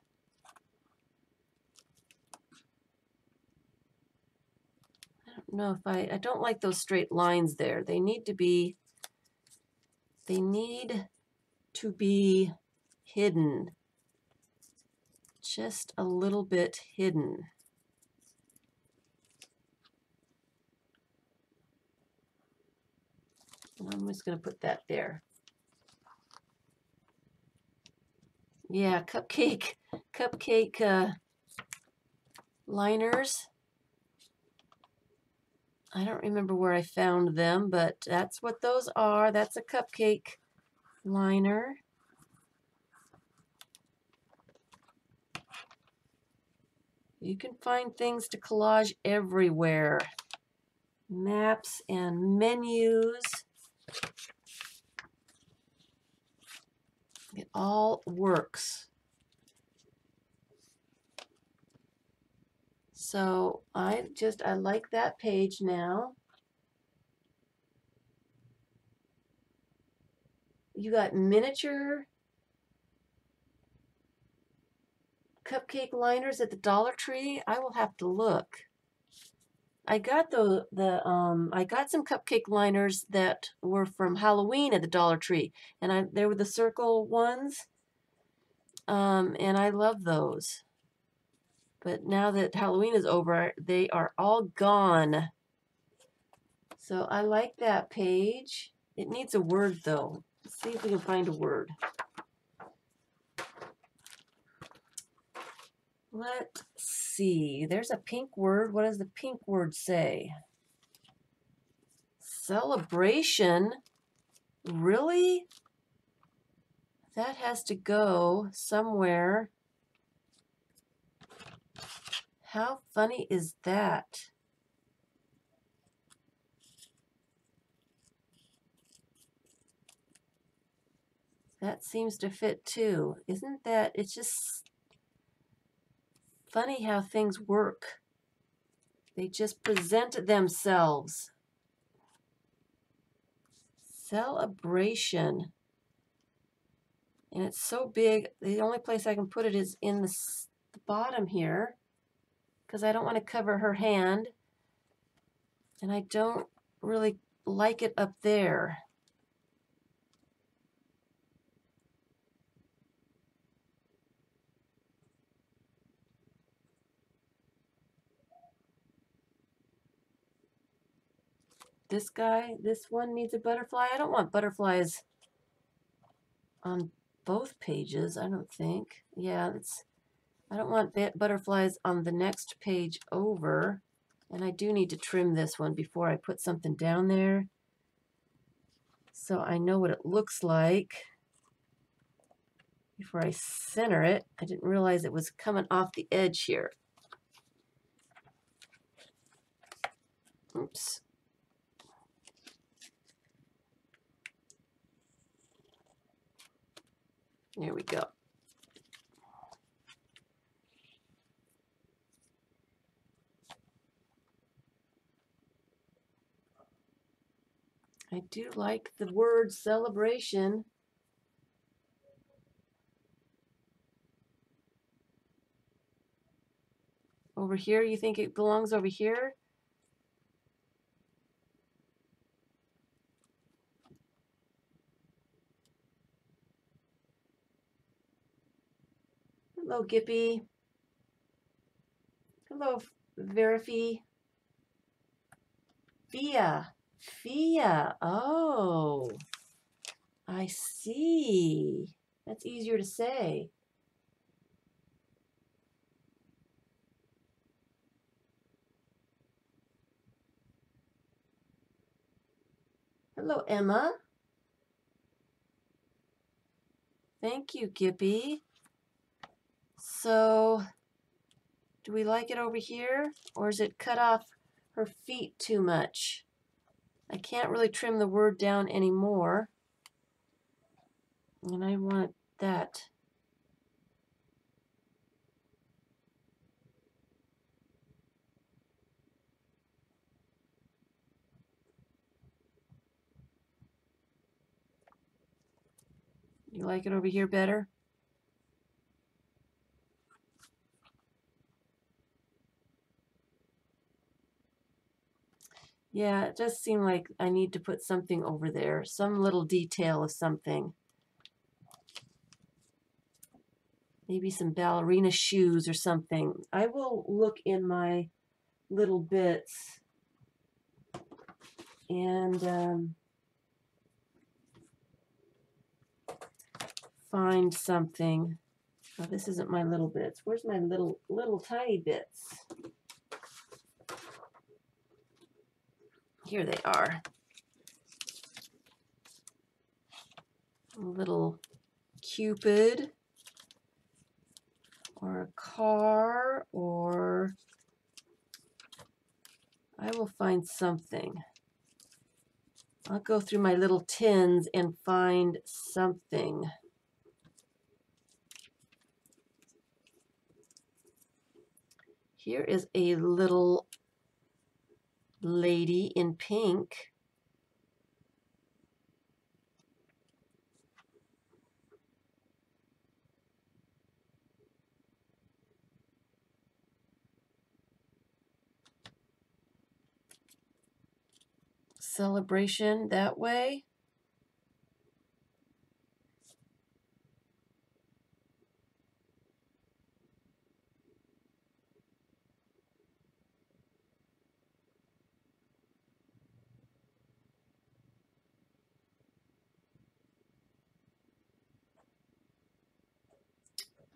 I don't know if I don't like those straight lines there. They need to be hidden. Just a little bit hidden. I'm just going to put that there. Yeah, cupcake liners. I don't remember where I found them, but that's what those are. That's a cupcake liner. You can find things to collage everywhere. Maps and menus. It all works. So I like that page now. You got miniature cupcake liners at the Dollar Tree. I will have to look. I got I got some cupcake liners that were from Halloween at the Dollar Tree, and they were the circle ones, and I love those. But now that Halloween is over, they are all gone. So I like that page. It needs a word though. Let's see if we can find a word. Let's see. There's a pink word. What does the pink word say? Celebration? Really? That has to go somewhere. How funny is that? That seems to fit too. Isn't that? It's just funny how things work. They just present themselves. Celebration. And it's so big, the only place I can put it is in the bottom here, because I don't want to cover her hand, and I don't really like it up there. This guy, this one needs a butterfly. I don't want butterflies on both pages, I don't think. Yeah, I don't want butterflies on the next page over. And I do need to trim this one before I put something down there, so I know what it looks like before I center it. I didn't realize it was coming off the edge here. Oops. There we go. I do like the word celebration. Over here, you think it belongs over here? Hello, Gippy. Hello, Verify. Fia. Fia. Oh, I see. That's easier to say. Hello, Emma. Thank you, Gippy. So, do we like it over here, or is it cut off her feet too much? I can't really trim the word down anymore, and I want that. You like it over here better? Yeah, it does seem like I need to put something over there, some little detail of something. Maybe some ballerina shoes or something. I will look in my little bits and find something. Oh, this isn't my little bits. Where's my little tiny bits? Here they are. A little Cupid. or a car, or I will find something. I'll go through my little tins and find something. Here is a little lady in pink. Celebration that way.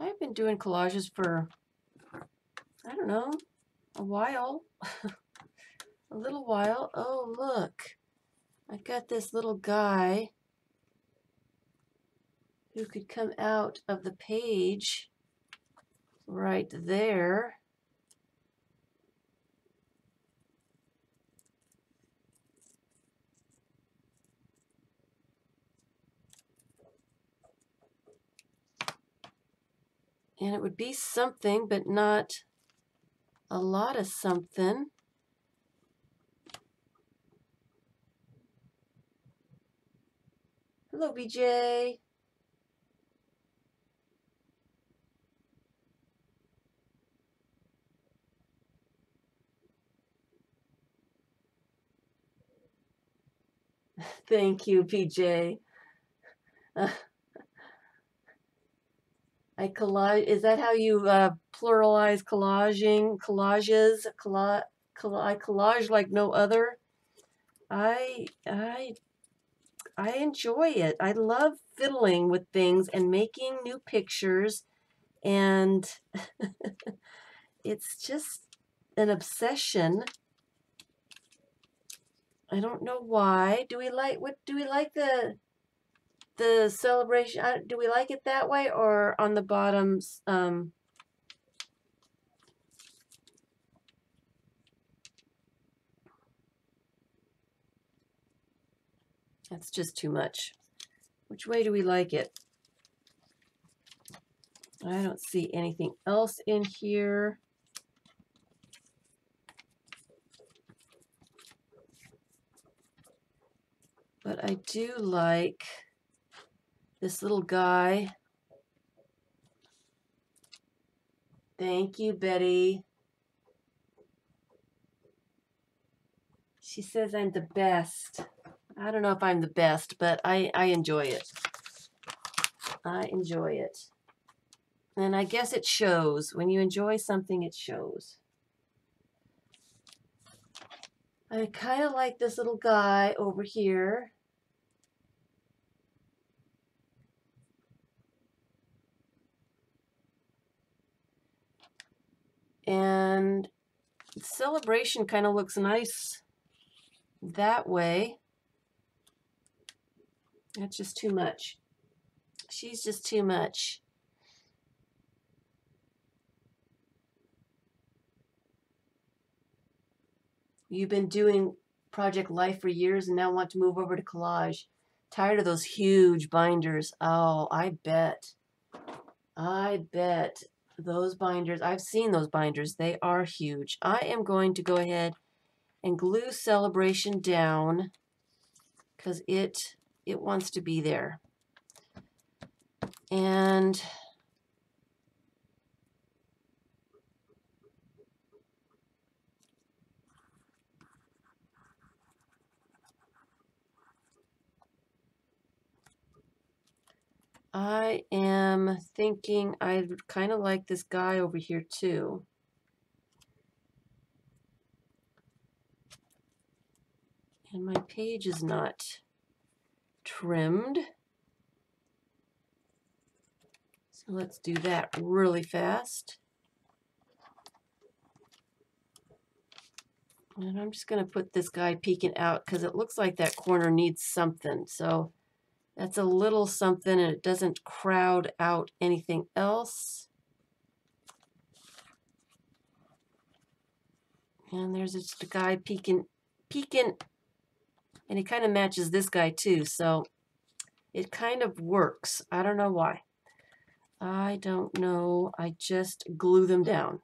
I've been doing collages for, I don't know, a while, a little while. Oh, look, I got this little guy who could come out of the page right there. And it would be something, but not a lot of something. Hello, BJ. Thank you, PJ. I collage. Is that how you pluralize collaging? Collages. I collage like no other. I enjoy it. I love fiddling with things and making new pictures, and it's just an obsession. I don't know why. Do we like the celebration? Do we like it that way or on the bottoms? That's just too much. Which way do we like it? I don't see anything else in here. But I do like this little guy. Thank you, Betty. She says I'm the best. I don't know if I'm the best, but I enjoy it. I enjoy it. And I guess it shows. When you enjoy something, it shows. I kind of like this little guy over here. And celebration kind of looks nice that way. That's just too much. She's just too much. You've been doing Project Life for years and now want to move over to collage. Tired of those huge binders. Oh, I bet. I bet those binders, I've seen those binders. They are huge. I am going to go ahead and glue Celebration down because it wants to be there. And I am thinking I kind of like this guy over here too. And my page is not trimmed. So let's do that really fast. And I'm just going to put this guy peeking out because it looks like that corner needs something. So that's a little something and it doesn't crowd out anything else. And there's just a guy peeking, and he kind of matches this guy too, so it kind of works. I don't know why. I don't know. I just glue them down.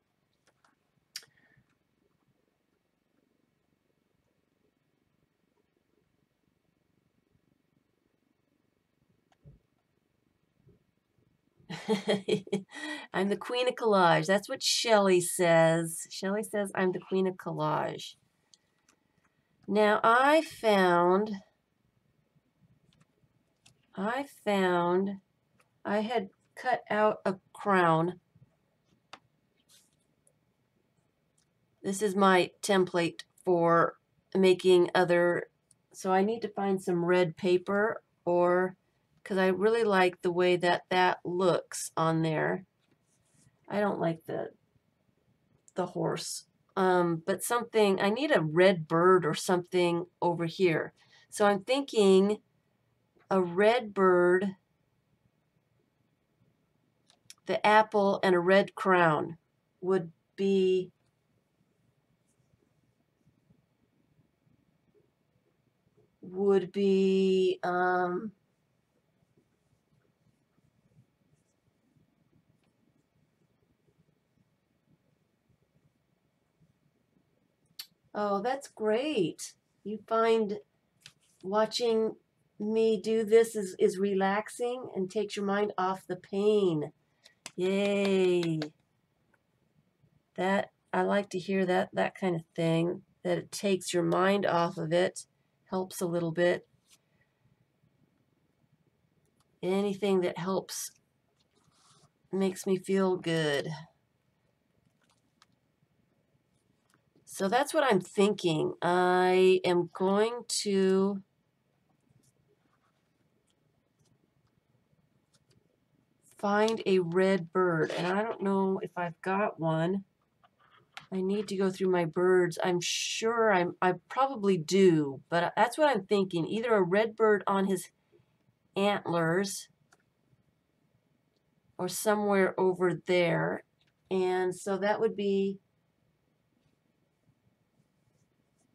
I'm the queen of collage. That's what Shelley says. Shelley says I'm the queen of collage. Now I found I had cut out a crown. This is my template for making other, so I need to find some red paper, or because I really like the way that that looks on there. I don't like the horse, but something, I need a red bird or something over here. So I'm thinking a red bird, the apple, and a red crown would be oh, that's great. You find watching me do this is relaxing and takes your mind off the pain. Yay. That, I like to hear that kind of thing, that it takes your mind off of it, helps a little bit. Anything that helps makes me feel good. So that's what I'm thinking. I am going to find a red bird, and I don't know if I've got one. I need to go through my birds. I'm sure I probably do, but that's what I'm thinking. Either a red bird on his antlers or somewhere over there. And so that would be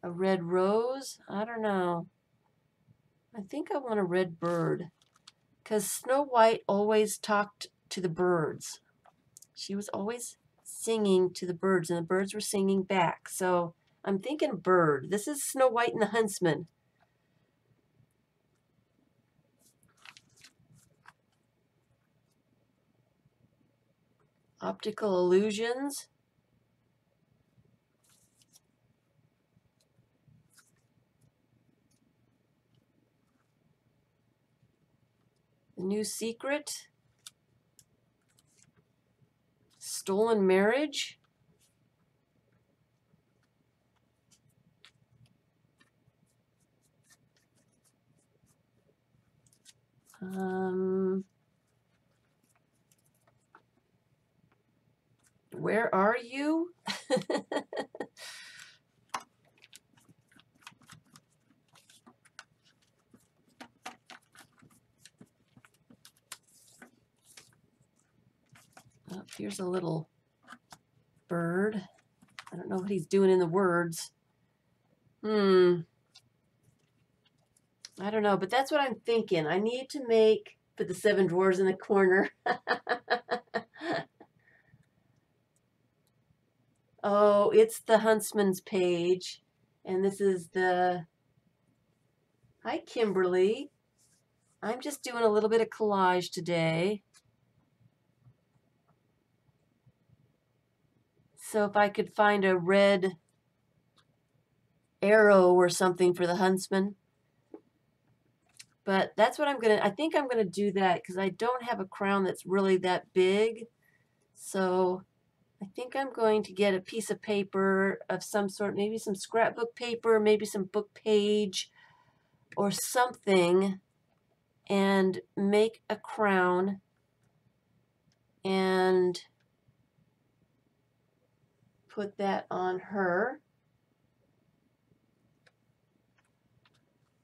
a red rose. I don't know. I think I want a red bird because Snow White always talked to the birds. She was always singing to the birds, and the birds were singing back. So I'm thinking bird. This is Snow White and the Huntsman. Optical illusions. The New Secret. Stolen Marriage. Where are you? Oh, here's a little bird. I don't know what he's doing in the words. I don't know, but that's what I'm thinking. I need to put the 7 dwarves in the corner. Oh, it's the Huntsman's page. And this is the, hi Kimberly. I'm just doing a little bit of collage today. So if I could find a red arrow or something for the Huntsman. But that's what I think I'm gonna do that because I don't have a crown that's really that big. So I think I'm going to get a piece of paper of some sort, maybe some scrapbook paper, maybe some book page or something, and make a crown and put that on her.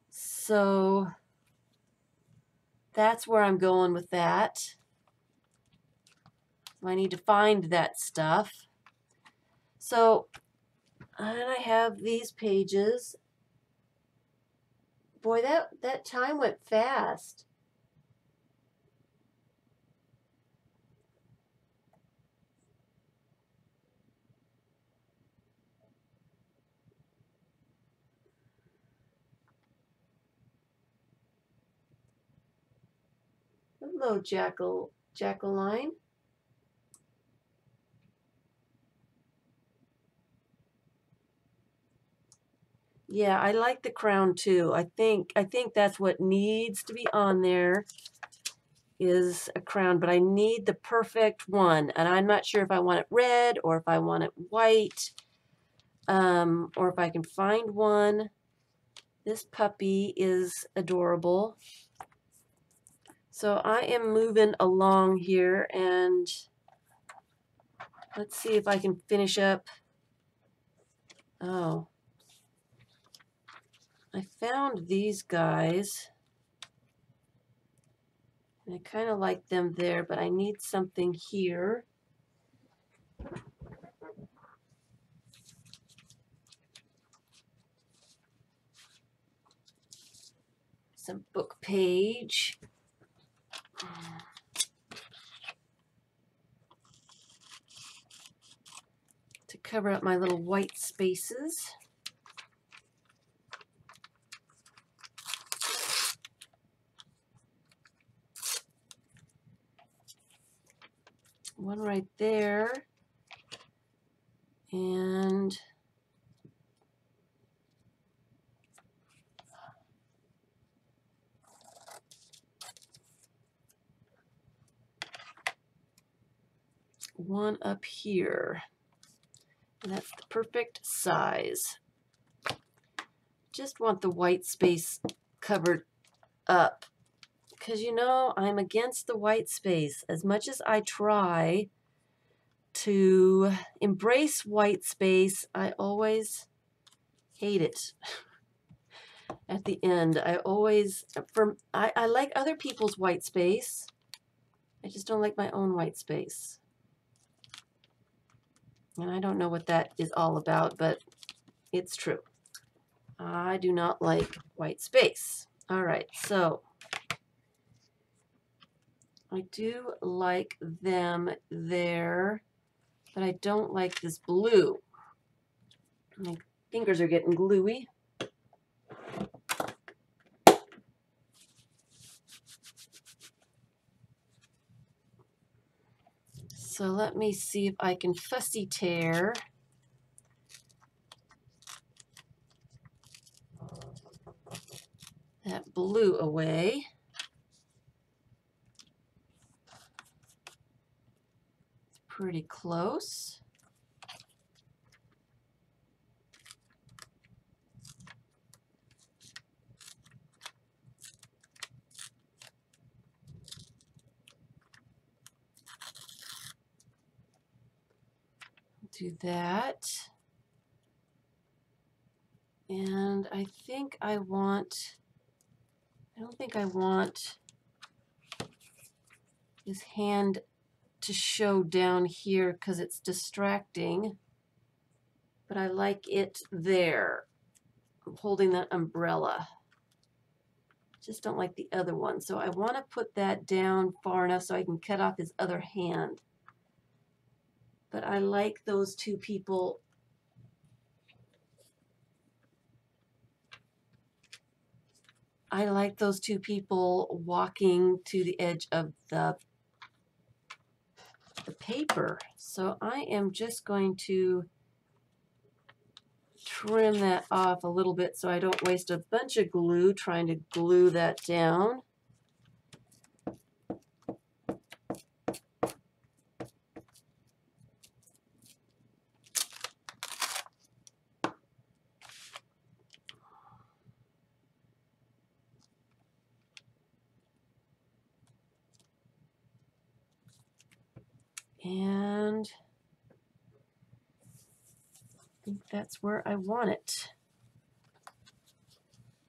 So that's where I'm going with that. I need to find that stuff. So And I have these pages. Boy, that time went fast. Hello, Jacqueline. Yeah, I like the crown too. I think that's what needs to be on there is a crown, but I need the perfect one, and I'm not sure if I want it red or if I want it white, or if I can find one. This puppy is adorable. So I am moving along here, and let's see if I can finish up. Oh, I found these guys. I kind of like them there, but I need something here. Some book page. To cover up my little white spaces. One right there. And one up here. And that's the perfect size. Just want the white space covered up. Because, you know, I'm against the white space. As much as I try to embrace white space, I always hate it. At the end, I like other people's white space. I just don't like my own white space. And I don't know what that is all about, but it's true. I do not like white space. All right, so I do like them there, but I don't like this blue. My fingers are getting gluey. So let me see if I can fussy tear that blue away. It's pretty close. Do that. And I think I don't think I want his hand to show down here because it's distracting, but I like it there. I'm holding that umbrella. Just don't like the other one. So I want to put that down far enough so I can cut off his other hand. But I like those two people. I like those two people walking to the edge of the paper. So I am just going to trim that off a little bit so I don't waste a bunch of glue trying to glue that down. And I think that's where I want it.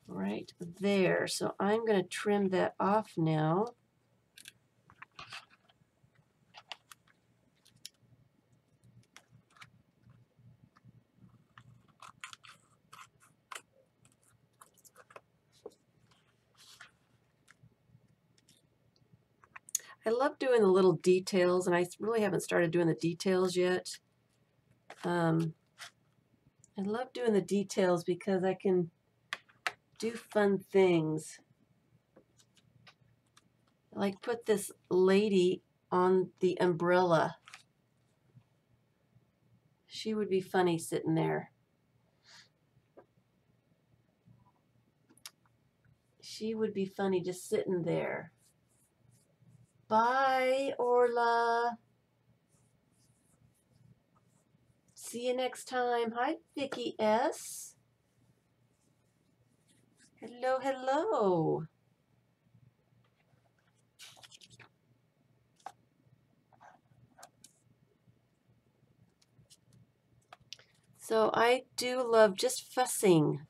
Right there. So I'm going to trim that off now. love doing the little details, and I really haven't started doing the details yet. I love doing the details because I can do fun things. Like put this lady on the umbrella. She would be funny sitting there. She would be funny just sitting there. Bye, Orla. See you next time. Hi, Vicky S. Hello, hello. So I do love just fussing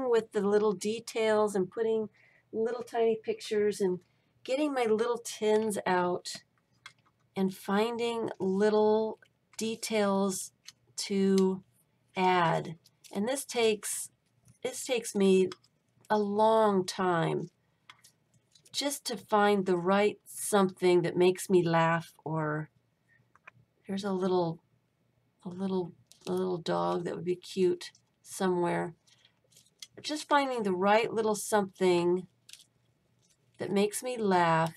with the little details and putting little tiny pictures and getting my little tins out and finding little details to add. And this takes me a long time just to find the right something that makes me laugh. Or here's a little dog that would be cute somewhere. Just finding the right little something that makes me laugh.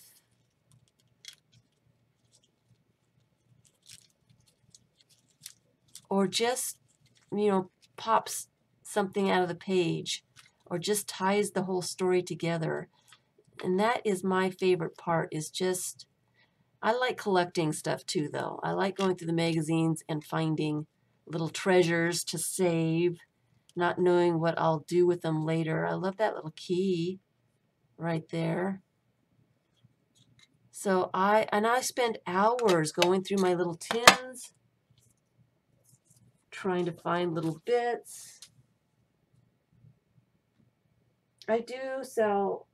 Or just, pops something out of the page, or just ties the whole story together. And that is my favorite part, is just, I like collecting stuff too, though. I like going through the magazines and finding little treasures to save, not knowing what I'll do with them later. I love that little key right there. So I spend hours going through my little tins, trying to find little bits. I do sell.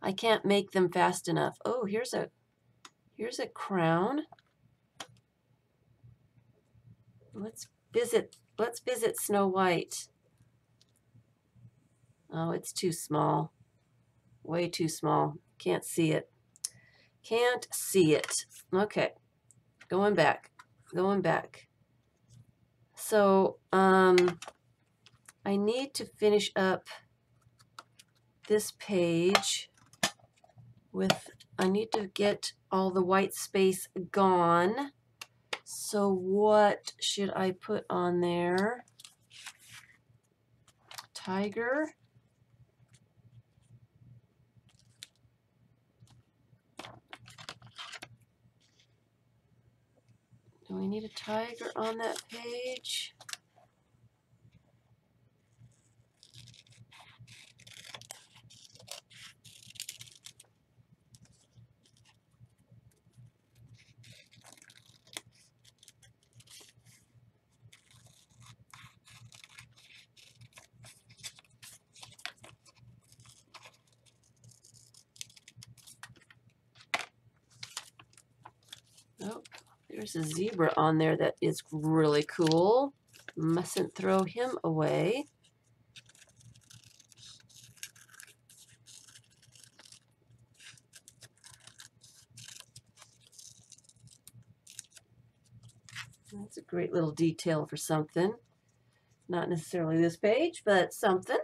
I can't make them fast enough. Oh, here's a crown. Let's visit Snow White. Oh, it's too small. Way too small. Can't see it. Can't see it. Okay. Going back. So, I need to finish up this page with, I need to get all the white space gone. So what should I put on there? Tiger. Do we need a tiger on that page? Oh, there's a zebra on there that is really cool. Mustn't throw him away. That's a great little detail for something. Not necessarily this page, but something.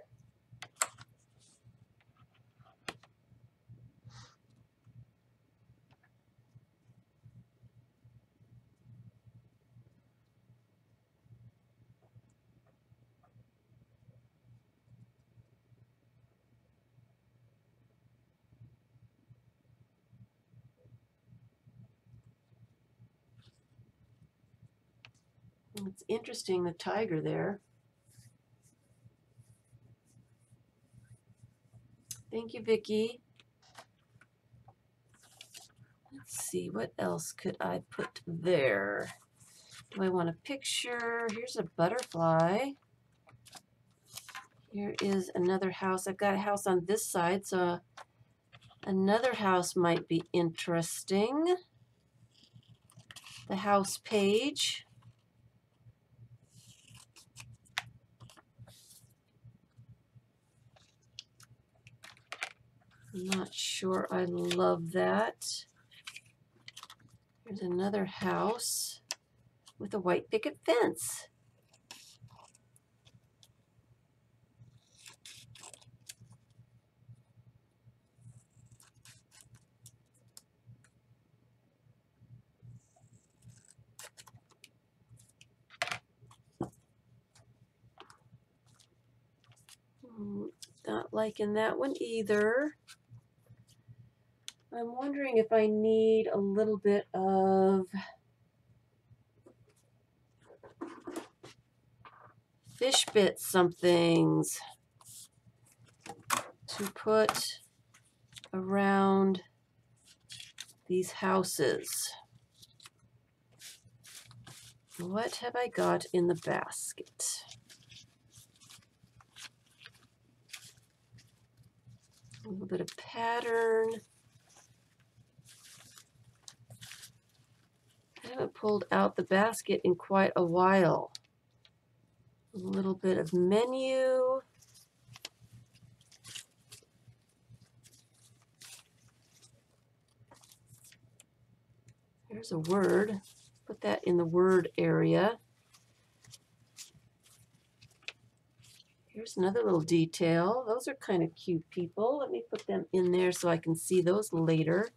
It's interesting, the tiger there. Thank you, Vicki. Let's see, what else could I put there? Do I want a picture? Here's a butterfly. Here is another house. I've got a house on this side, so another house might be interesting. The house page. I'm not sure I love that. Here's another house with a white picket fence. Not liking that one either. I'm wondering if I need a little bit of fish bit somethings to put around these houses. What have I got in the basket? A little bit of pattern. I haven't pulled out the basket in quite a while. A little bit of menu. There's a word. Put that in the word area. Here's another little detail. Those are kind of cute people. Let me put them in there so I can see those later.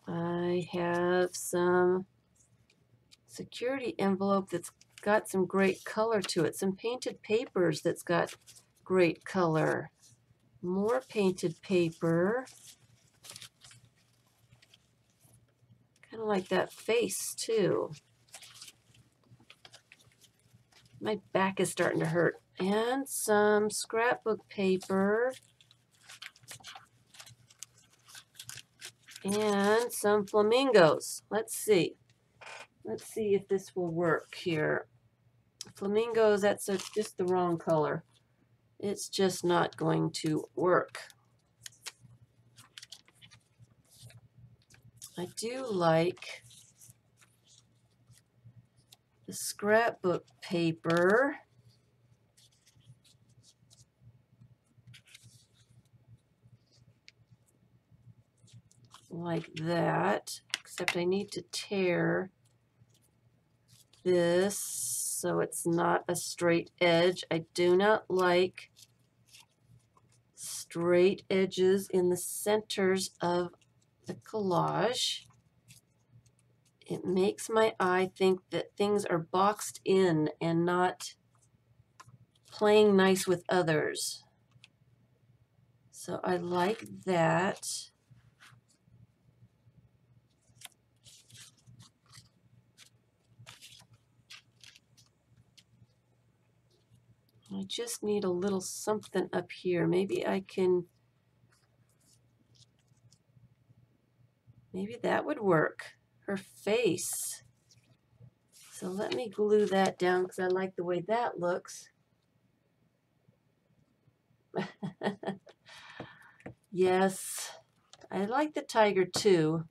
I have some security envelope that's got some great color to it. Some painted papers that's got great color. More painted paper. Kind of like that face too. My back is starting to hurt. And some scrapbook paper. And some flamingos. Let's see. Let's see if this will work here. Flamingos, that's just the wrong color. It's just not going to work. I do like the scrapbook paper. Like that, except I need to tear this so it's not a straight edge. I do not like straight edges in the centers of the collage. It makes my eye think that things are boxed in and not playing nice with others. So I like that. I just need a little something up here. Maybe I can, maybe that would work. Her face. So let me glue that down because I like the way that looks. Yes, I like the tiger too.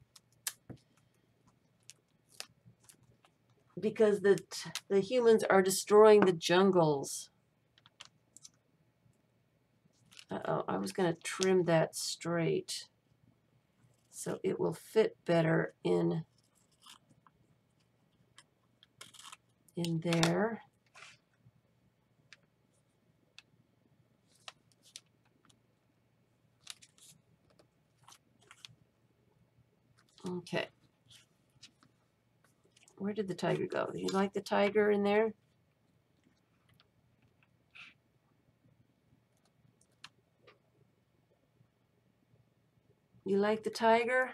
Because the humans are destroying the jungles. Uh-oh, I was going to trim that straight so it will fit better in there. Okay. Where did the tiger go? Do you like the tiger in there? You like the tiger?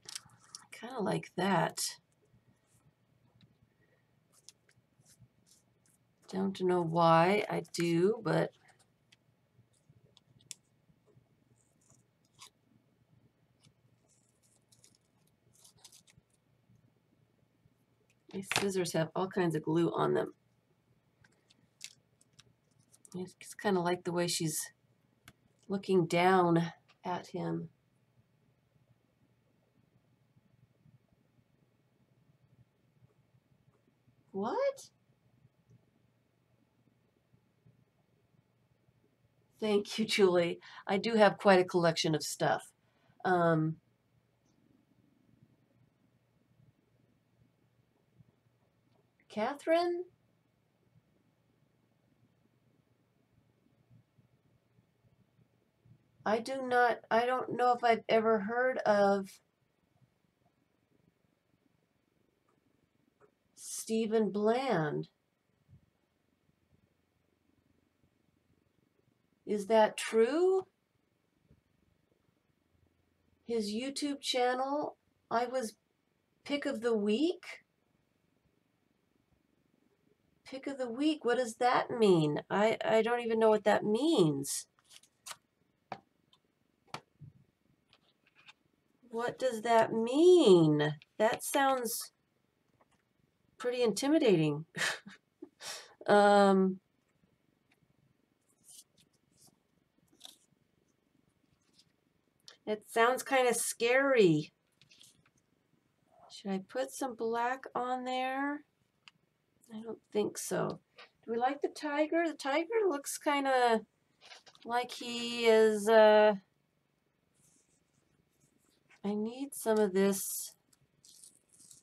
I kind of like that. Don't know why I do, but these scissors have all kinds of glue on them. I just kind of like the way she's looking down at him. What? Thank you, Julie. I do have quite a collection of stuff. Catherine? I don't know if I've ever heard of Stephen Bland. Is that true? His YouTube channel, I was pick of the week? Pick of the week, what does that mean? I don't even know what that means. What does that mean? That sounds pretty intimidating. It sounds kind of scary. Should I put some black on there? I don't think so. Do we like the tiger? The tiger looks kind of like he is, I need some of this.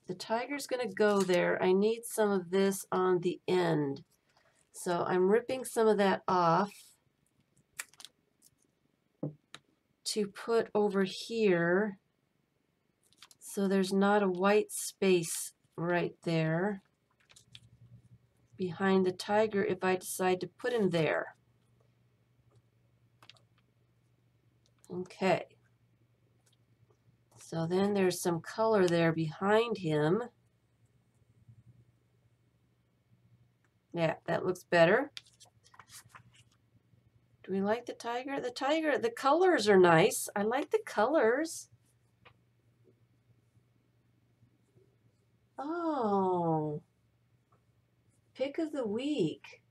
The tiger's going to go there. I need some of this on the end. So I'm ripping some of that off to put over here so there's not a white space right there behind the tiger if I decide to put him there. Okay. So then there's some color there behind him. Yeah, that looks better. Do we like the tiger? The tiger, the colors are nice. I like the colors. Oh, pick of the week.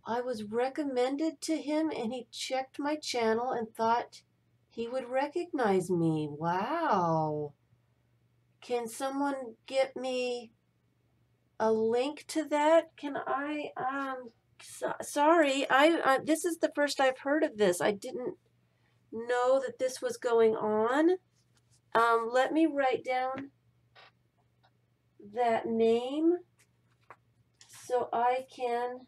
I was recommended to him and he checked my channel and thought he would recognize me. Wow. Can someone get me a link to that? Can I, sorry, this is the first I've heard of this. I didn't know that this was going on. Let me write down that name so I can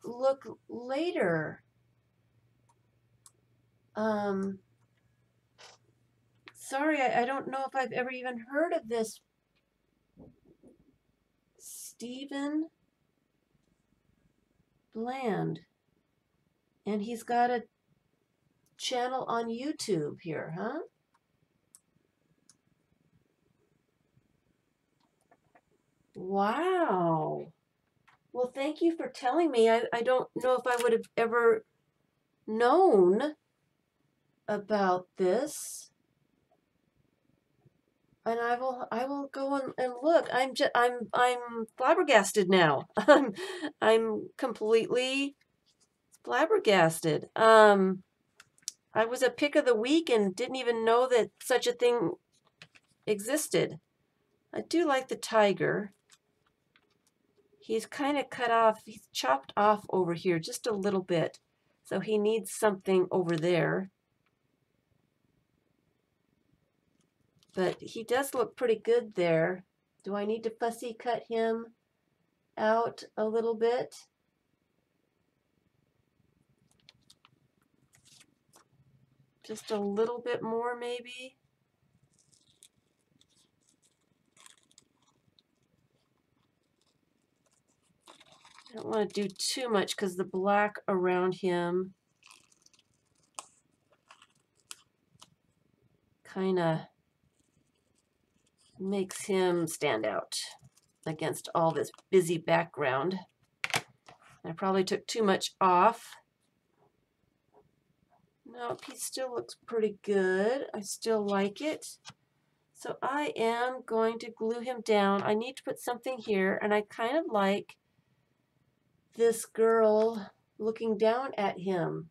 look later. Sorry, I don't know if I've ever even heard of this. Stephen Bland. And he's got a channel on YouTube here, huh? Wow. Well, thank you for telling me. I don't know if I would have ever known about this. And I will go and look. I'm flabbergasted now. I'm completely flabbergasted. I was a pick of the week and didn't even know that such a thing existed. I do like the tiger. He's kind of cut off, he's chopped off over here just a little bit. So he needs something over there. But he does look pretty good there. Do I need to fussy cut him out a little bit? Just a little bit more maybe? I don't want to do too much because the black around him kind of makes him stand out against all this busy background. I probably took too much off. Nope, he still looks pretty good. I still like it. So I am going to glue him down. I need to put something here, and I kind of like this girl looking down at him.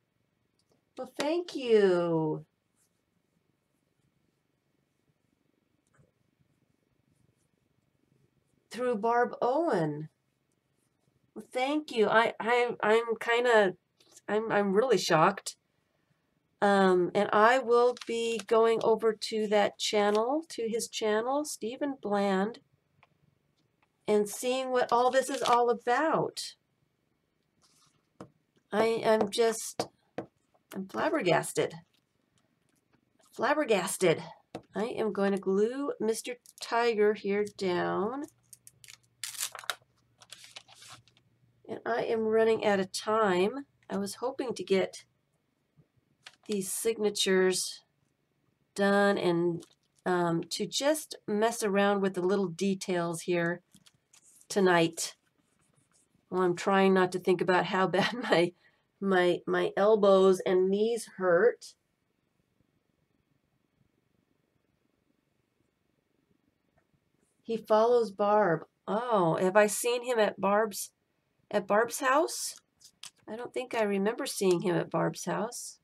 Well, thank you. through Barb Owen. Well, thank you. I'm really shocked. And I will be going over to that channel, to his channel, Stephen Bland, and seeing what all this is all about. I'm flabbergasted. Flabbergasted. I am going to glue Mr. Tiger here down. And I am running out of time. I was hoping to get these signatures done and to just mess around with the little details here tonight. Well, I'm trying not to think about how bad my elbows and knees hurt. He follows Barb. Oh, have I seen him at Barb's house? I don't think I remember seeing him at Barb's house.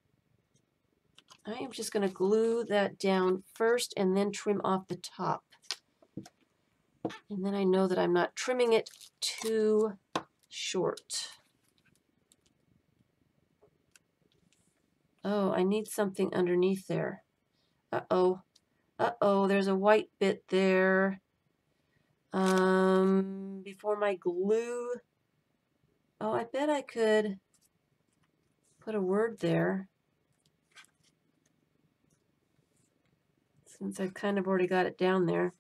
I am just going to glue that down first and then trim off the top. And then I know that I'm not trimming it too short. Oh, I need something underneath there. Uh-oh. Uh-oh, there's a white bit there. Before my glue. Oh, I bet I could put a word there. Since I've kind of already got it down there.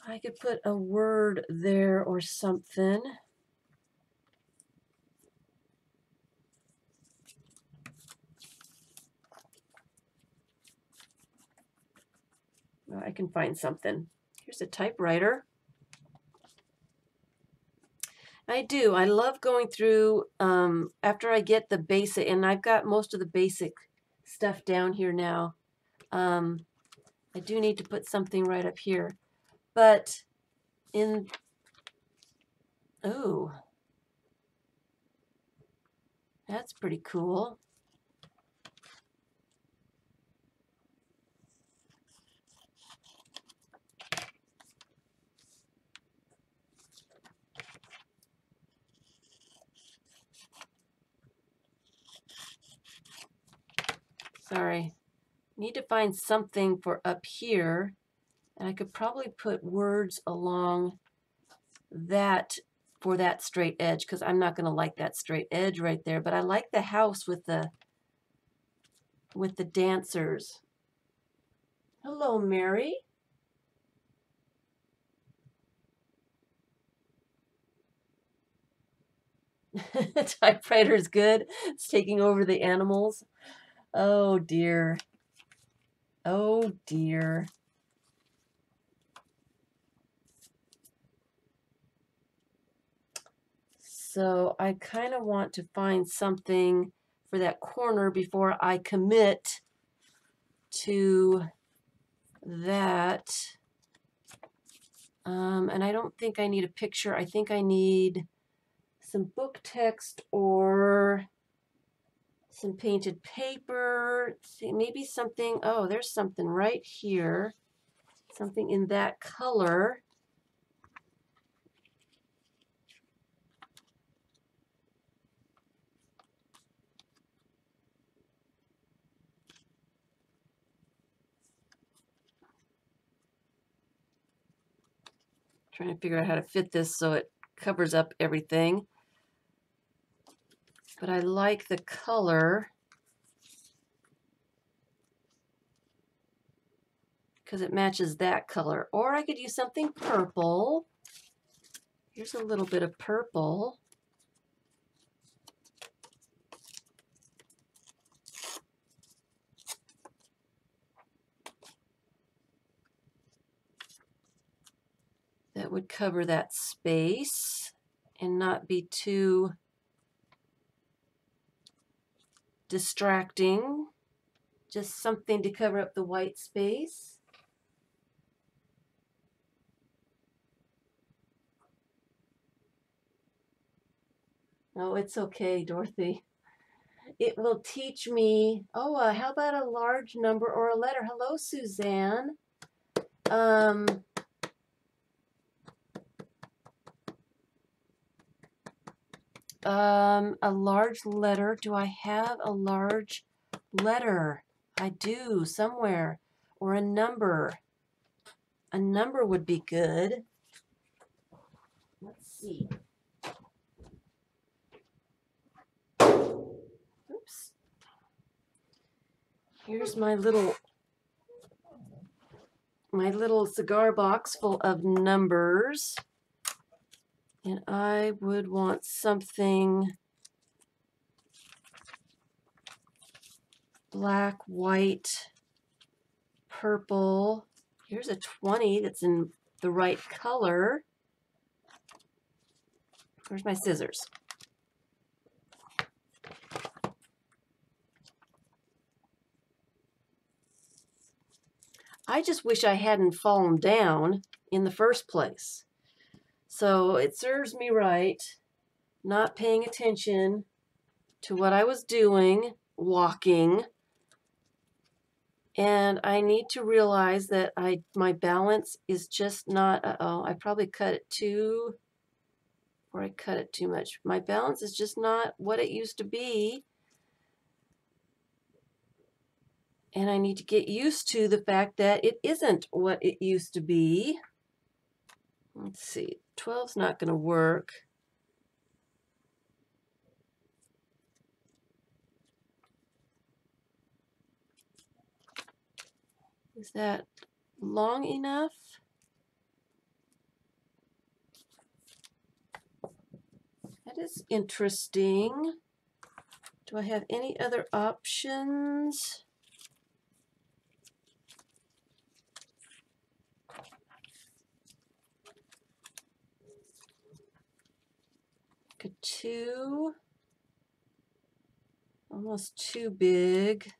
I could put a word there or something. Well, I can find something. Here's a typewriter. I do. I love going through after I get the basic, and I've got most of the basic stuff down here now. I do need to put something right up here. But oh, that's pretty cool. Sorry. Need to find something for up here. And I could probably put words along that for that straight edge, because I'm not going to like that straight edge right there. But I like the house with the dancers. Hello, Mary. Typewriter is good. It's taking over the animals. Oh dear. Oh dear. So I kind of want to find something for that corner before I commit to that. And I don't think I need a picture. I think I need some book text or some painted paper. See, maybe something. Oh, there's something right here. Something in that color. Trying to figure out how to fit this so it covers up everything. But I like the color because it matches that color. Or I could use something purple. Here's a little bit of purple. That would cover that space and not be too distracting. Just something to cover up the white space. Oh, it's okay, Dorothy. It will teach me. Oh, how about a large number or a letter? Hello, Suzanne. A large letter. Do I have a large letter? I do, somewhere. Or a number. A number would be good. Let's see. Oops. Here's my little cigar box full of numbers. And I would want something black, white, purple. Here's a 20 that's in the right color. Where's my scissors? I just wish I hadn't fallen down in the first place. So it serves me right not paying attention to what I was doing, walking. And I need to realize that my balance is just not, I probably cut it too, or I cut it too much. My balance is just not what it used to be. And I need to get used to the fact that it isn't what it used to be. Let's see, 12's not going to work. Is that long enough? That is interesting. Do I have any other options? A 2. Almost too big.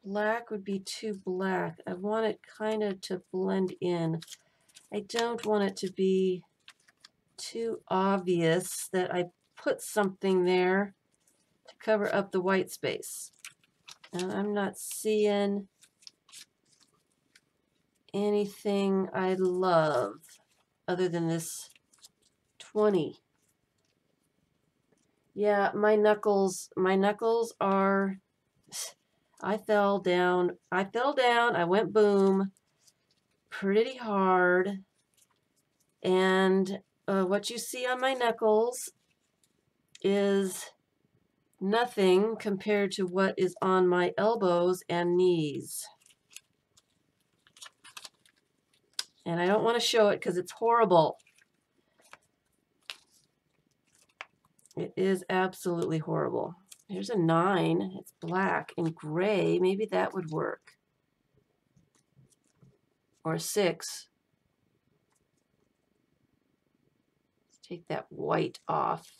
Black would be too black. I want it kind of to blend in. I don't want it to be too obvious that I put something there to cover up the white space. And I'm not seeing anything I love other than this 20. Yeah, my knuckles are, I fell down, I went boom pretty hard. And what you see on my knuckles is nothing compared to what is on my elbows and knees. And I don't want to show it because it's horrible. It is absolutely horrible. Here's a 9. It's black and gray. Maybe that would work. Or a 6. Let's take that white off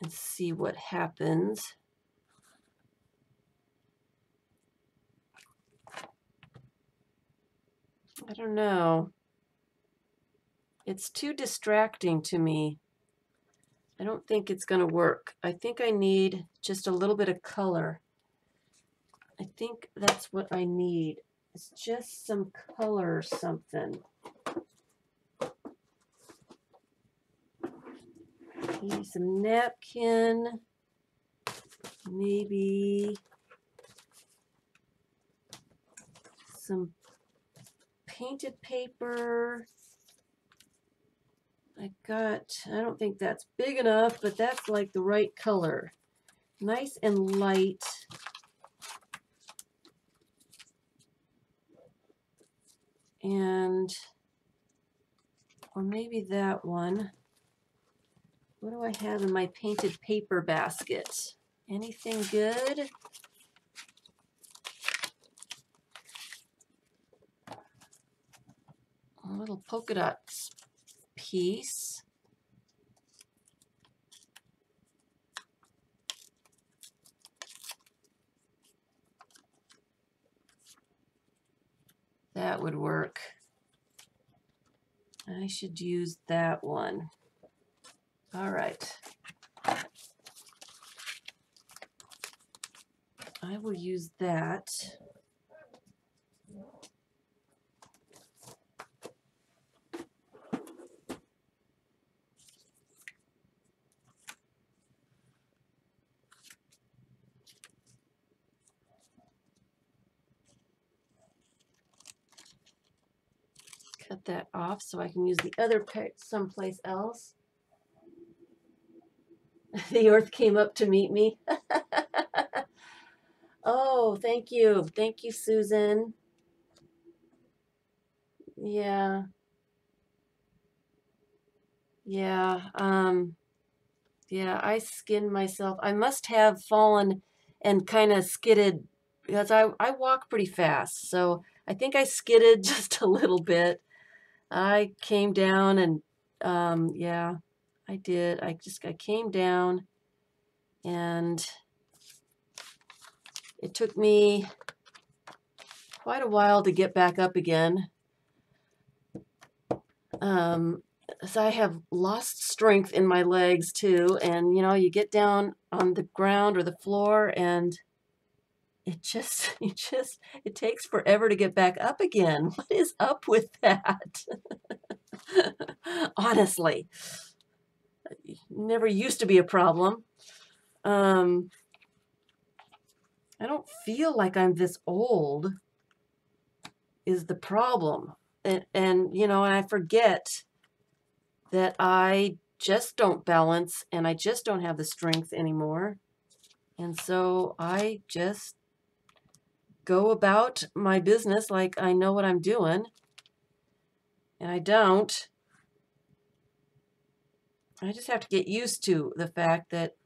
and see what happens. I don't know. It's too distracting to me. I don't think it's going to work. I think I need just a little bit of color. I think that's what I need. It's just some color or something. Maybe some napkin. Maybe some painted paper. I don't think that's big enough, but that's like the right color. Nice and light. And, or maybe that one. What do I have in my painted paper basket? Anything good? A little polka dot piece. That would work. I should use that one. All right. I will use that. cut that off so I can use the other part someplace else. The earth came up to meet me. Oh, thank you. Thank you, Susan. Yeah. Yeah. Yeah, I skinned myself. I must have fallen and kind of skidded because I walk pretty fast. So I think I skidded just a little bit. I came down and yeah, I did. I came down and it took me quite a while to get back up again. So I have lost strength in my legs too, and you know, you get down on the ground or the floor and it just it takes forever to get back up again. What is up with that? Honestly, never used to be a problem. I don't feel like I'm this old is the problem. And you know, and I forget that I just don't balance and I just don't have the strength anymore. And so I just go about my business like I know what I'm doing. And I don't. I just have to get used to the fact that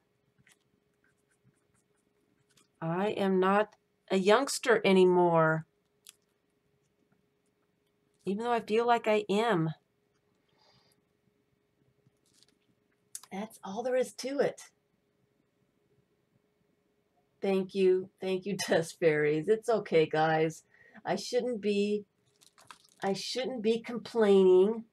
I am not a youngster anymore, even though I feel like I am. That's all there is to it. Thank you, Dust Fairies. It's okay, guys. I shouldn't be complaining.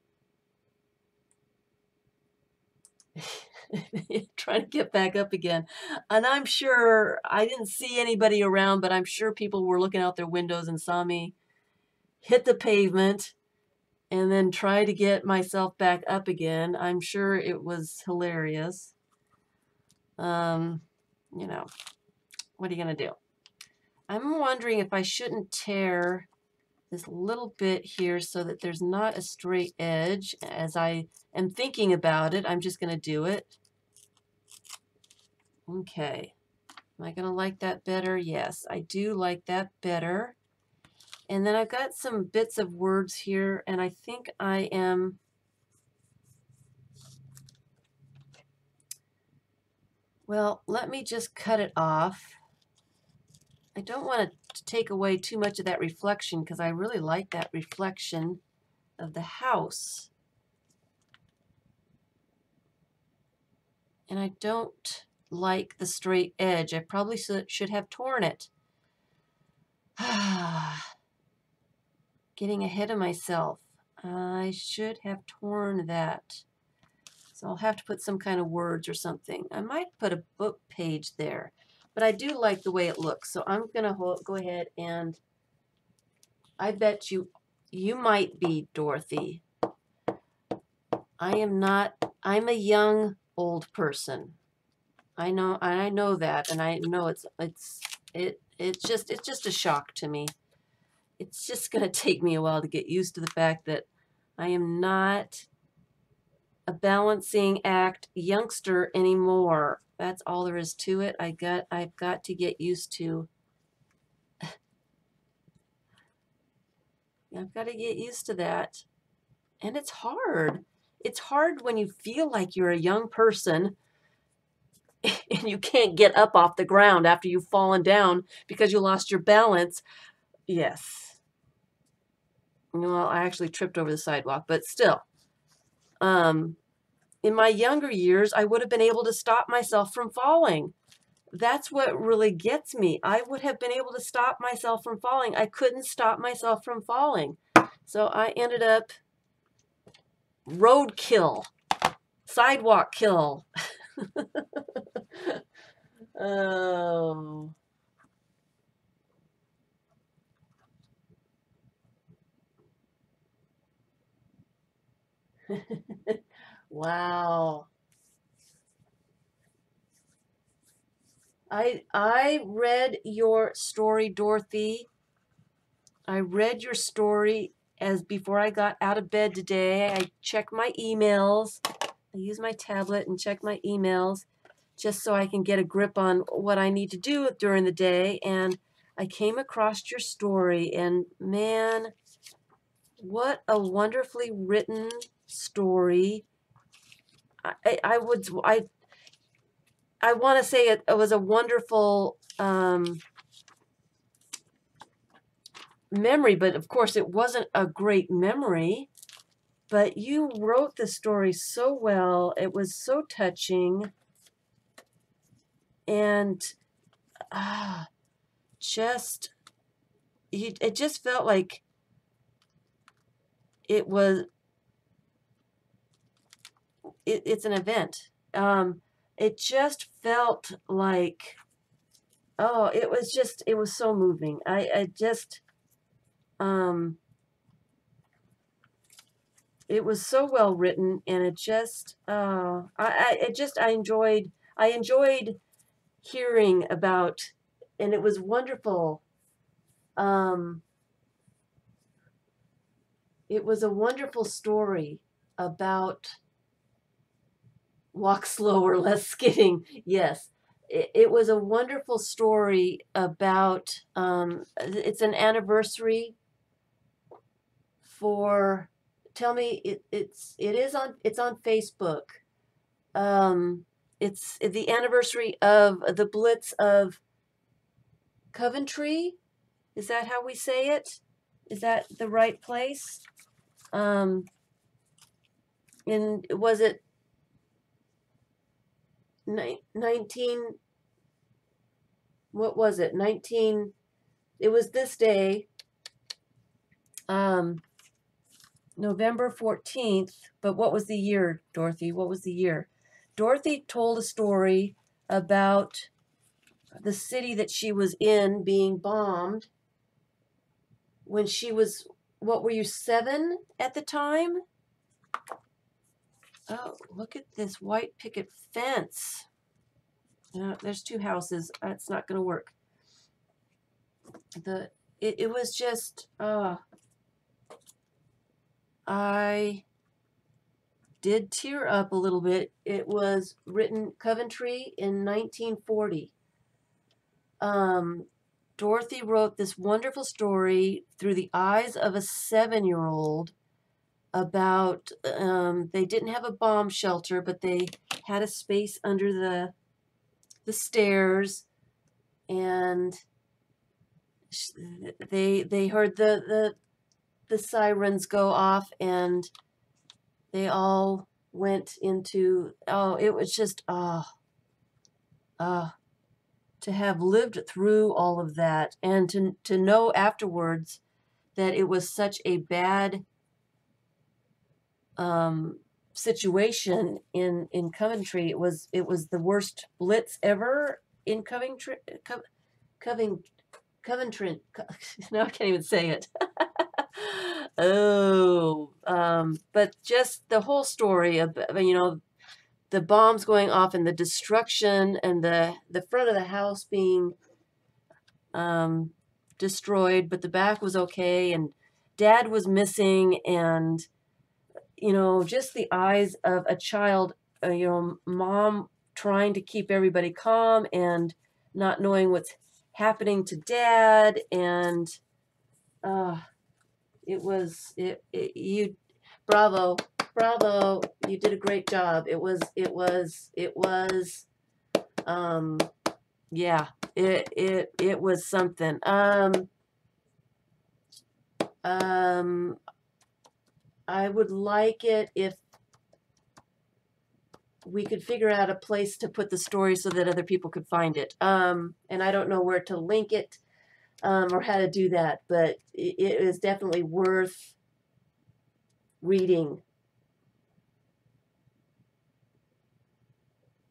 Trying to get back up again. And I'm sure I didn't see anybody around, but I'm sure people were looking out their windows and saw me hit the pavement and then try to get myself back up again. I'm sure it was hilarious. You know, what are you going to do? I'm wondering if I shouldn't tear this little bit here so that there's not a straight edge. As I am thinking about it, I'm just going to do it. Okay. Am I going to like that better? Yes, I do like that better. And then I've got some bits of words here, and I think I am... Well, let me just cut it off. I don't want to take away too much of that reflection because I really like that reflection of the house. And I don't like the straight edge. I probably should have torn it. Getting ahead of myself. I should have torn that. So I'll have to put some kind of words or something. I might put a book page there, but I do like the way it looks. So I'm going to go ahead and I bet you might be Dorothy. I am not. I'm a young old person. I know that, and I know it's just a shock to me. It's just going to take me a while to get used to the fact that I am not a balancing act youngster anymore. That's all there is to it. I've got to get used to. I've got to get used to that. And it's hard. It's hard when you feel like you're a young person and you can't get up off the ground after you've fallen down because you lost your balance. Yes. Well, I actually tripped over the sidewalk, but still. In my younger years, I would have been able to stop myself from falling. That's what really gets me. I would have been able to stop myself from falling. I couldn't stop myself from falling. So I ended up roadkill, sidewalk kill. Oh. Wow. I read your story, Dorothy. I read your story, as before I got out of bed today, I checked my emails. I use my tablet and check my emails just so I can get a grip on what I need to do during the day. And I came across your story, and man, what a wonderfully written story. I want to say it was a wonderful memory, but of course it wasn't a great memory. But you wrote the story so well. It was so touching. And it just felt like it's an event. It just felt like, oh, it was so moving. It was so well written, and I enjoyed hearing about, and it was wonderful. It was a wonderful story about walk slower, less skidding. Yes, it was a wonderful story about. It's an anniversary for. Tell me, it's on Facebook. It's the anniversary of the Blitz of Coventry. Is that how we say it? Is that the right place? And was it 19? What was it? 19. It was this day, November 14th. But what was the year, Dorothy? What was the year? Dorothy told a story about the city that she was in being bombed when she was, what were you, 7 at the time? Oh, look at this white picket fence. There's 2 houses. It's not going to work. It was just, I did tear up a little bit. It was written Coventry in 1940. Dorothy wrote this wonderful story through the eyes of a 7-year-old about, they didn't have a bomb shelter, but they had a space under the stairs, and they heard the sirens go off, and they all went into, it was just, to have lived through all of that, and to know afterwards that it was such a bad situation in Coventry. It was the worst blitz ever in Coventry. Coventry. Now I can't even say it. But just the whole story of, the bombs going off and the destruction, and the front of the house being destroyed, but the back was okay, and Dad was missing, and just the eyes of a child, Mom trying to keep everybody calm and not knowing what's happening to Dad, and bravo, you did a great job. It was yeah, it was something. I would like it if we could figure out a place to put the story so that other people could find it. And I don't know where to link it, or how to do that, but it is definitely worth reading.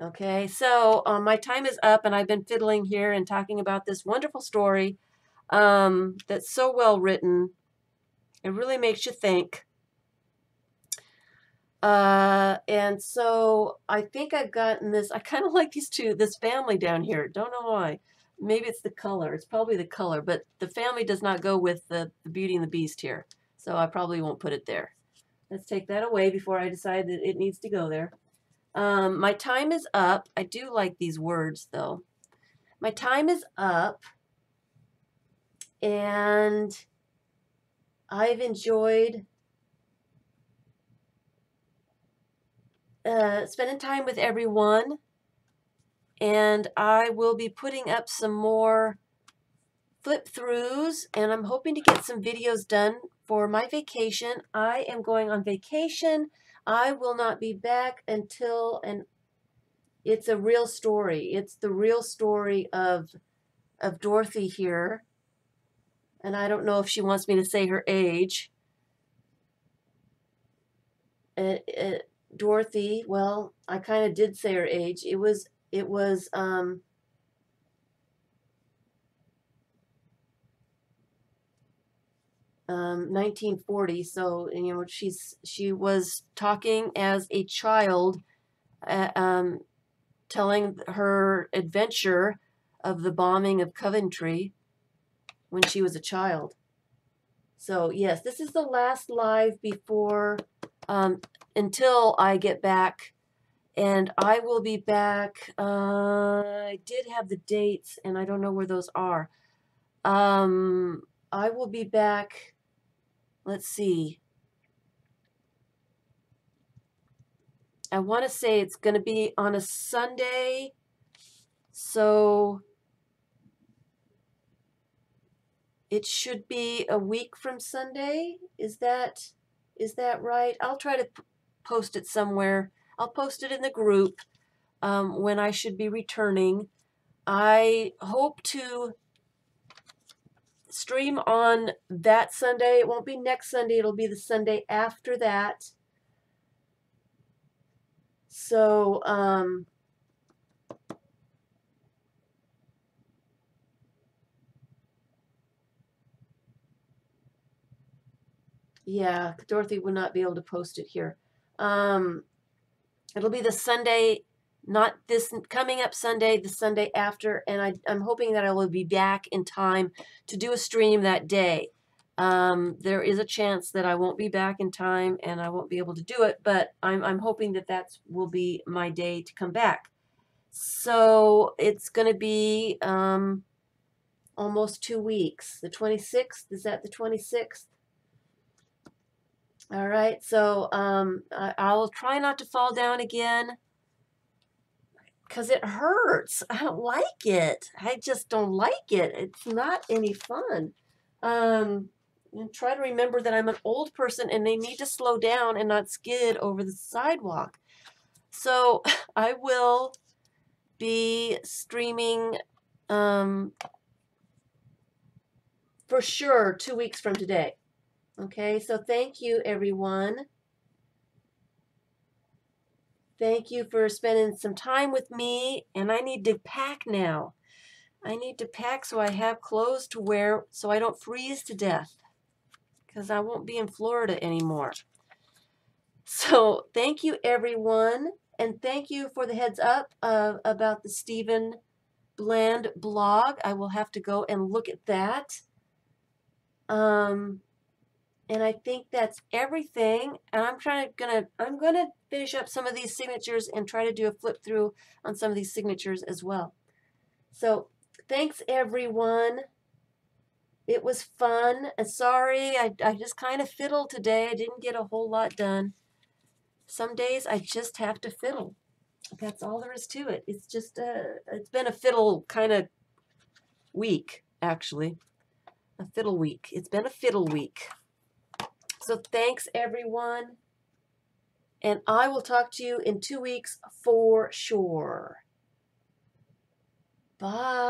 Okay, so my time is up, and I've been fiddling here and talking about this wonderful story that's so well written. It really makes you think. And so I think I've gotten this. I kind of like this family down here. Don't know why. Maybe it's the color. It's probably the color, but the family does not go with the Beauty and the Beast here. So I probably won't put it there. Let's take that away before I decide that it needs to go there. My time is up. I do like these words though. My time is up, and I've enjoyed spending time with everyone, and I will be putting up some more flip throughs, and I'm hoping to get some videos done for my vacation. I am going on vacation. I will not be back until, and it's a real story. It's the real story of Dorothy here, and I don't know if she wants me to say her age. Dorothy, well, I kind of did say her age. It was 1940. So, you know, she was talking as a child, telling her adventure of the bombing of Coventry when she was a child. So yes, this is the last live before until I get back, and I will be back. I did have the dates, and I don't know where those are. I will be back. Let's see. I want to say it's going to be on a Sunday, so it should be a week from Sunday. Is that right? I'll try to post it somewhere. I'll post it in the group when I should be returning. I hope to stream on that Sunday. It won't be next Sunday. It'll be the Sunday after that. So, yeah, Dorothy would not be able to post it here. It'll be the Sunday, not this coming up Sunday, the Sunday after, and I'm hoping that I will be back in time to do a stream that day. There is a chance that I won't be back in time and I won't be able to do it, but I'm hoping that that will be my day to come back. So it's going to be almost 2 weeks. The 26th, is that the 26th? All right, so I'll try not to fall down again because it hurts. I don't like it. I just don't like it. It's not any fun. And try to remember that I'm an old person and they need to slow down and not skid over the sidewalk. So I will be streaming for sure 2 weeks from today. Okay, so thank you, everyone. Thank you for spending some time with me, and I need to pack now. I need to pack so I have clothes to wear so I don't freeze to death, because I won't be in Florida anymore. So thank you, everyone, and thank you for the heads up about the Stephen Bland blog. I will have to go and look at that. And I think that's everything. And I'm gonna finish up some of these signatures and try to do a flip through on some of these signatures as well. So thanks, everyone. It was fun. And sorry, I just kind of fiddled today. I didn't get a whole lot done. Some days I just have to fiddle. That's all there is to it. It's just it's been a fiddle kind of week, actually. A fiddle week. It's been a fiddle week. So thanks, everyone. And I will talk to you in 2 weeks for sure. Bye.